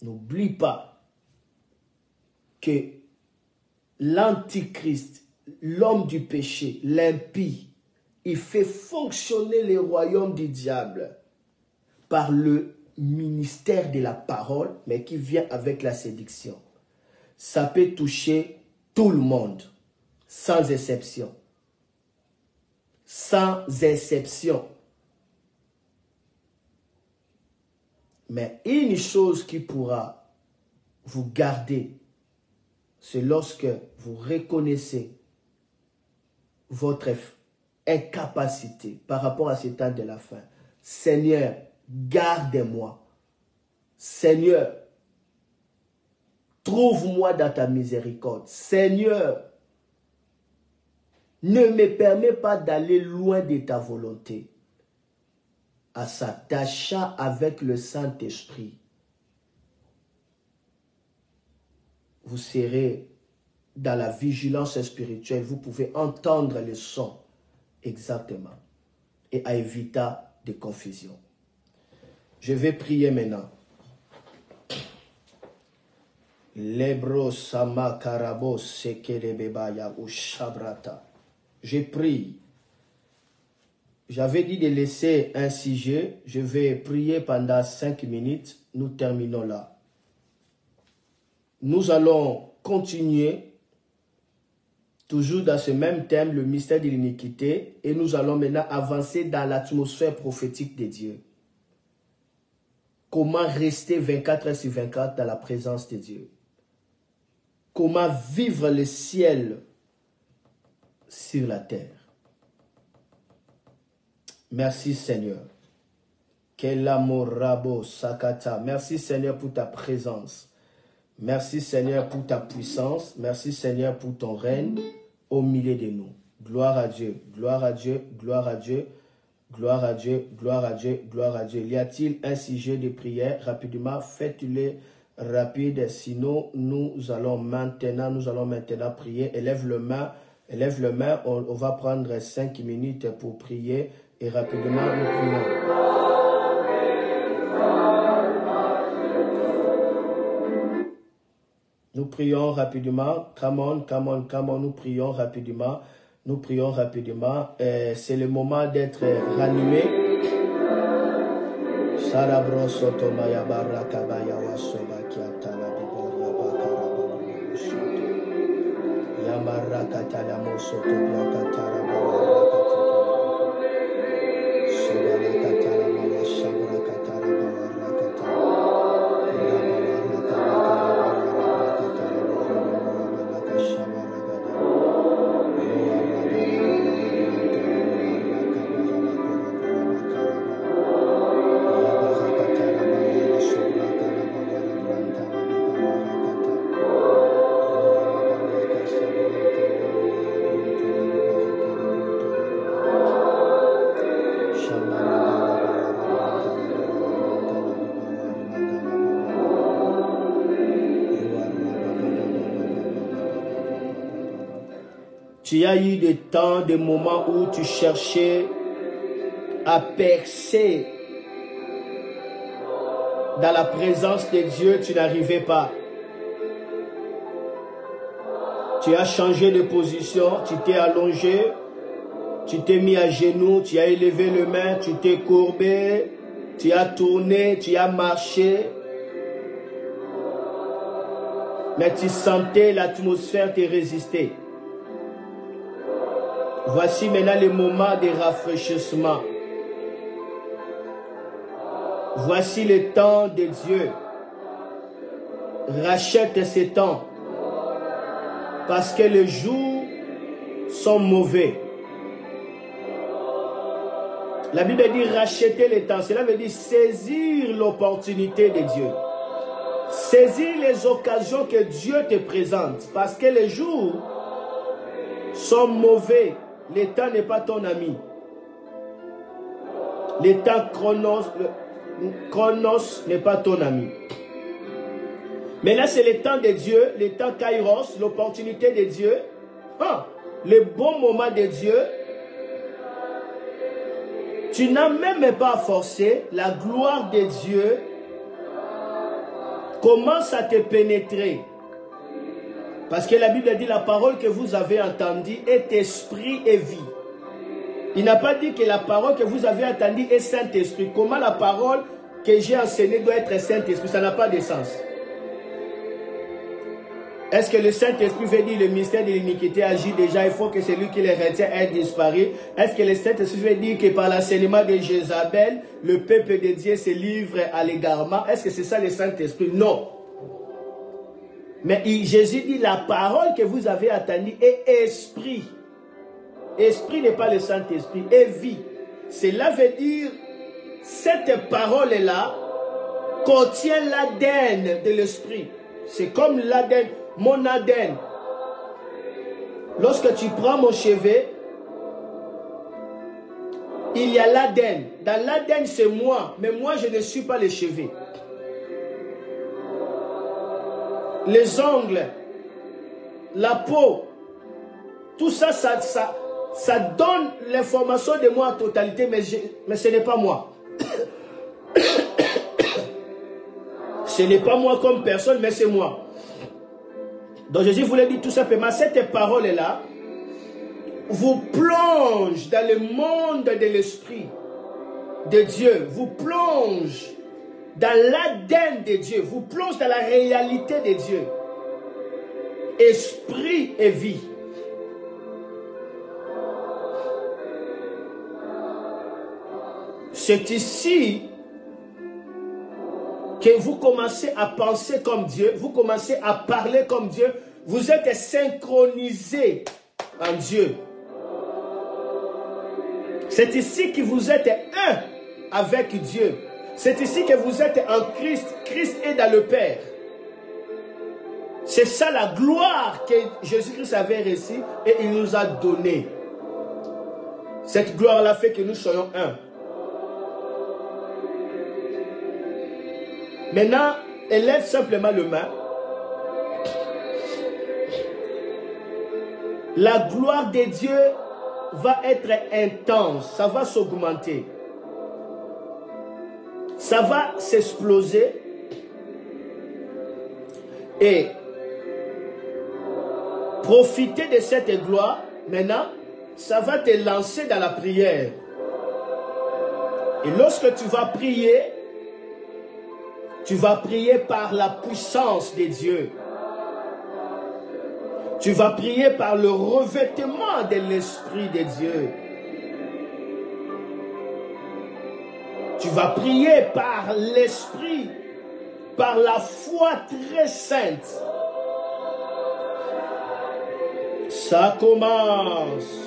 n'oublie pas que l'Antichrist, l'homme du péché, l'impie, il fait fonctionner le royaume du diable par le ministère de la parole, mais qui vient avec la séduction. Ça peut toucher tout le monde, sans exception. Sans exception. Mais une chose qui pourra vous garder, c'est lorsque vous reconnaissez votre incapacité par rapport à ce temps de la fin. Seigneur, garde-moi. Seigneur, trouve-moi dans ta miséricorde. Seigneur, ne me permets pas d'aller loin de ta volonté. À s'attacher avec le Saint-Esprit, vous serez dans la vigilance spirituelle. Vous pouvez entendre le son exactement et à éviter de confusion. Je vais prier maintenant. Lebro sama karabo sekerebebaya ou shabrata. Je prie. J'avais dit de laisser un sujet. Je vais prier pendant 5 minutes. Nous terminons là. Nous allons continuer toujours dans ce même thème, le mystère de l'iniquité. Et nous allons maintenant avancer dans l'atmosphère prophétique de Dieu. Comment rester 24 heures sur 24 dans la présence de Dieu. Comment vivre le ciel sur la terre. Merci Seigneur. Quel amour rabo sakata. Merci Seigneur pour ta présence. Merci Seigneur pour ta puissance. Merci Seigneur pour ton règne au milieu de nous. Gloire à Dieu, gloire à Dieu, gloire à Dieu, gloire à Dieu, gloire à Dieu, gloire à Dieu. Y a-t-il un sujet de prière? Rapidement, faites-le rapide. Sinon, nous allons maintenant prier. Élève le main. On va prendre 5 minutes pour prier. Et rapidement, nous prions. Nous prions rapidement. Come on. Nous prions rapidement. C'est le moment d'être ranimé. Sarabro sotomaya barakabaya wasobakia taladiboria bakarababu soto. Yamarakata lamo sotobia katarababu. Tu as eu des temps, des moments où tu cherchais à percer dans la présence de Dieu, tu n'arrivais pas. Tu as changé de position, tu t'es allongé, tu t'es mis à genoux, tu as élevé les mains, tu t'es courbé, tu as tourné, tu as marché. Mais tu sentais l'atmosphère te résister. Voici maintenant le moment de rafraîchissement. Voici le temps de Dieu. Rachète ces temps. Parce que les jours sont mauvais. La Bible dit racheter les temps. Cela veut dire saisir l'opportunité de Dieu. Saisir les occasions que Dieu te présente. Parce que les jours sont mauvais. Le temps n'est pas ton ami. Le temps chronos n'est pas ton ami. Mais là, c'est le temps de Dieu, le temps kairos, l'opportunité de Dieu. Le bon moment de Dieu. Tu n'as même pas forcé, la gloire de Dieu commence à te pénétrer. Parce que la Bible dit la parole que vous avez entendue est esprit et vie. Il n'a pas dit que la parole que vous avez entendue est Saint-Esprit. Comment la parole que j'ai enseignée doit être Saint-Esprit? Ça n'a pas de sens. Est-ce que le Saint-Esprit veut dire le mystère de l'iniquité agit déjà? Il faut que celui qui les retient ait disparu. Est-ce que le Saint-Esprit veut dire que par l'enseignement de Jézabel, le peuple de Dieu se livre à l'égarement? Est-ce que c'est ça le Saint-Esprit? Non. Mais Jésus dit la parole que vous avez entendue est esprit. Esprit n'est pas le Saint-Esprit, est vie. Cela veut dire cette parole-là contient l'ADN de l'esprit. C'est comme l'ADN. Mon ADN. Lorsque tu prends mon cheveu, il y a l'ADN. Dans l'ADN, c'est moi. Mais moi, je ne suis pas les cheveux. Les ongles, la peau, tout ça, ça donne l'information de moi en totalité, mais ce n'est pas moi. Ce n'est pas moi comme personne, mais c'est moi. Donc Jésus voulait dire tout simplement, cette parole-là vous plonge dans le monde de l'esprit de Dieu, vous plonge dans l'ADN de Dieu, vous plonge dans la réalité de Dieu. Esprit et vie. C'est ici que vous commencez à penser comme Dieu, vous commencez à parler comme Dieu, vous êtes synchronisé en Dieu. C'est ici que vous êtes un avec Dieu. C'est ici que vous êtes en Christ. Christ est dans le Père. C'est ça la gloire que Jésus-Christ avait reçue et il nous a donnée. Cette gloire-là fait que nous soyons un. Maintenant, élève simplement le main. La gloire de Dieu va être intense, ça va s'augmenter. Ça va s'exploser. Et profiter de cette gloire, maintenant, ça va te lancer dans la prière. Et lorsque tu vas prier par la puissance de Dieu. Tu vas prier par le revêtement de l'Esprit de Dieu. Tu vas prier par l'Esprit, par la foi très sainte. Ça commence.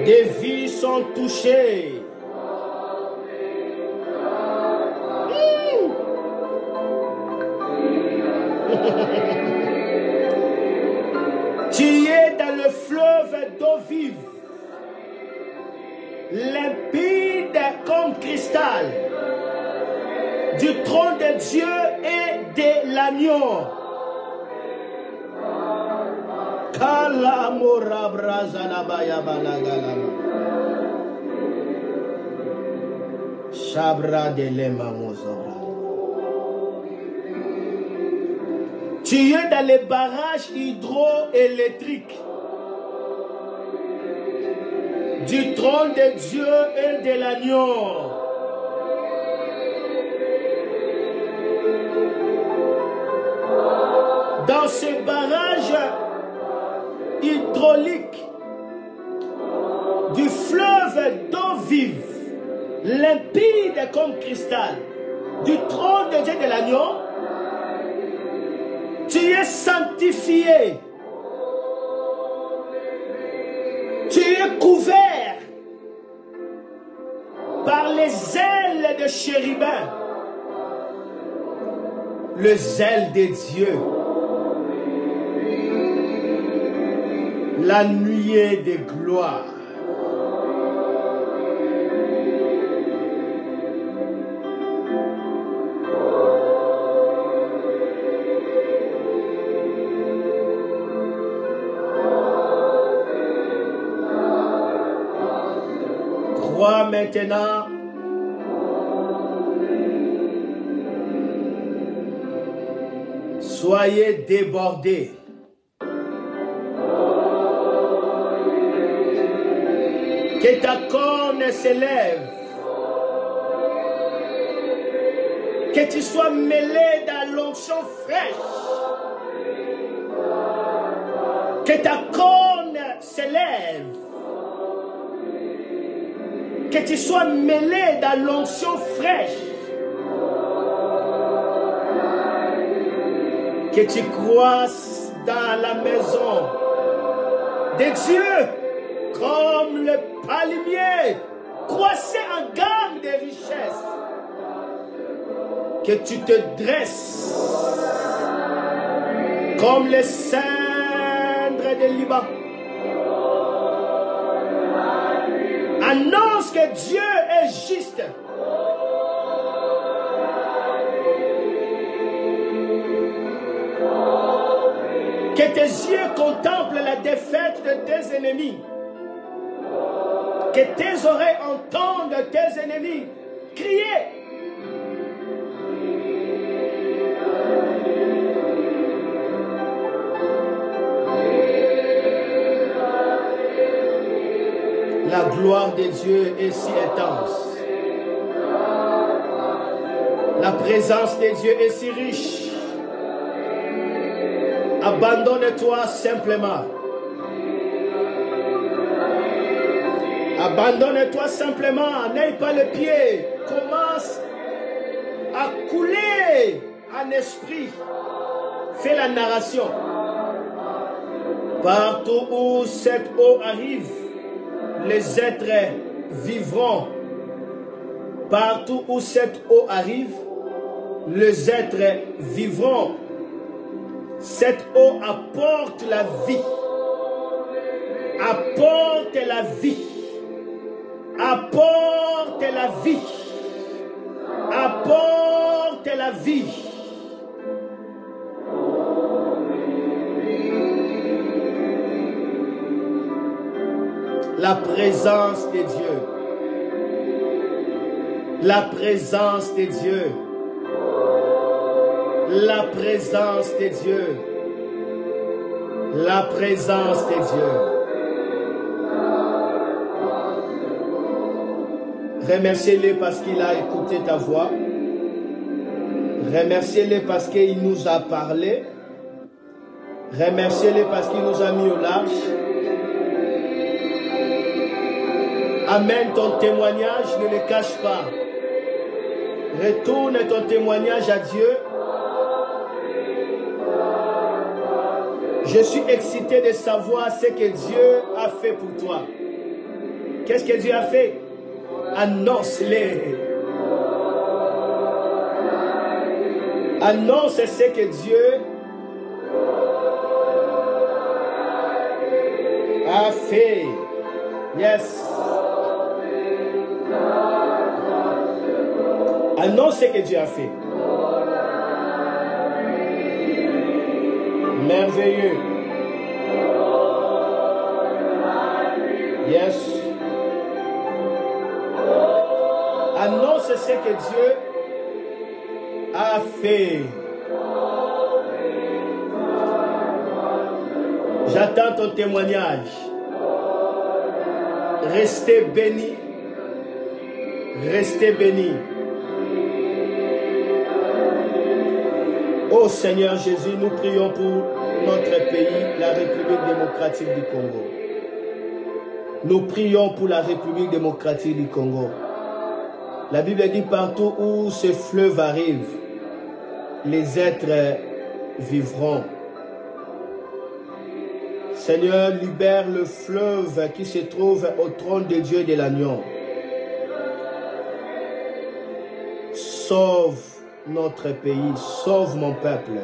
Des vies sont touchées. Tu es dans le fleuve d'eau vive, limpide comme cristal, du trône de Dieu et de l'agneau. Tu es dans les barrages hydroélectriques. du trône de Dieu et de l'agneau. Dans ce barrage hydraulique du fleuve d'eau vive, limpide comme cristal, du trône de Dieu et de l'agneau, tu es sanctifié. Tu es couvert par les ailes de chérubin, le zèle de Dieu, la nuée de gloire. Crois maintenant soyez débordés. Que ta corne s'élève. Que tu sois mêlé dans l'onction fraîche. Que ta corne s'élève. Que tu sois mêlé dans l'onction fraîche. Que tu croisses dans la maison de Dieu comme le palmier croissé en gamme de richesses. Que tu te dresses comme les cendres de Liban. Annonce que Dieu est juste. Que tes yeux contemplent la défaite de tes ennemis. Que tes oreilles entendent tes ennemis crier. La gloire de Dieu est si intense. La présence de Dieu est si riche. Abandonne-toi simplement. Abandonne-toi simplement. N'aie pas le pied. Commence à couler en esprit. Fais la narration. Partout où cette eau arrive, les êtres vivront. Partout où cette eau arrive, les êtres vivront. Cette eau apporte la vie. Apporte la vie. Apporte la vie. Apporte la vie. La présence de Dieu. La présence de Dieu. La présence de Dieu. La présence de Dieu. Remerciez-le parce qu'il a écouté ta voix. Remerciez-le parce qu'il nous a parlé. Remerciez-le parce qu'il nous a mis au large. Amène ton témoignage, ne le cache pas. Retourne ton témoignage à Dieu. Je suis excité de savoir ce que Dieu a fait pour toi. Qu'est-ce que Dieu a fait? Annonce-le. Annonce ce que Dieu a fait. Yes. Annonce ce que Dieu a fait. Merveilleux. Yes. Annonce ce que Dieu a fait. J'attends ton témoignage. Restez bénis. Restez bénis. Ô Seigneur Jésus, nous prions pour notre pays, la République démocratique du Congo. Nous prions pour la République démocratique du Congo. La Bible dit partout où ce fleuve arrive, les êtres vivront. Seigneur, libère le fleuve qui se trouve au trône de Dieu et de l'agneau. Sauve notre pays, sauve mon peuple.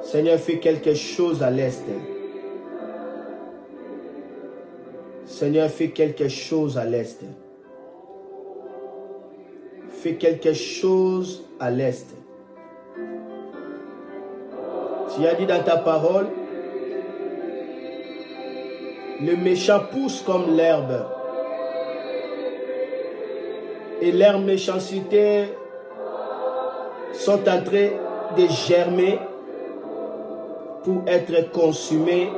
Seigneur, fais quelque chose à l'est. Seigneur, fais quelque chose à l'est. Fais quelque chose à l'est. Tu as dit dans ta parole, le méchant pousse comme l'herbe. Et leurs méchancetés sont en train de germer pour être consumées,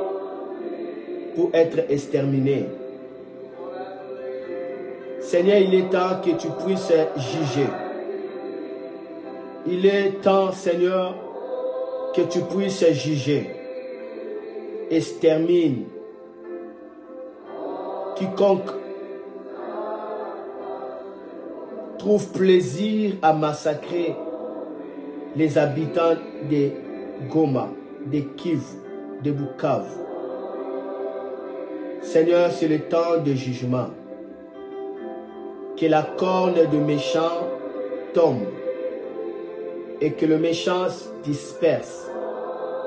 pour être exterminées. Seigneur, il est temps que tu puisses juger. Il est temps, Seigneur, que tu puisses juger. Extermine quiconque trouve plaisir à massacrer les habitants de Goma, de Kivu, de Bukavu. Seigneur, c'est le temps de jugement. Que la corne de méchant tombe et que le méchant se disperse,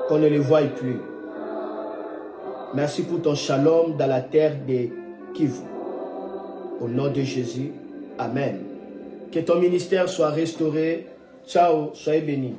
qu'on ne le voie plus. Merci pour ton shalom dans la terre de Kivu. Au nom de Jésus, Amen. Que ton ministère soit restauré. Ciao, soyez bénis.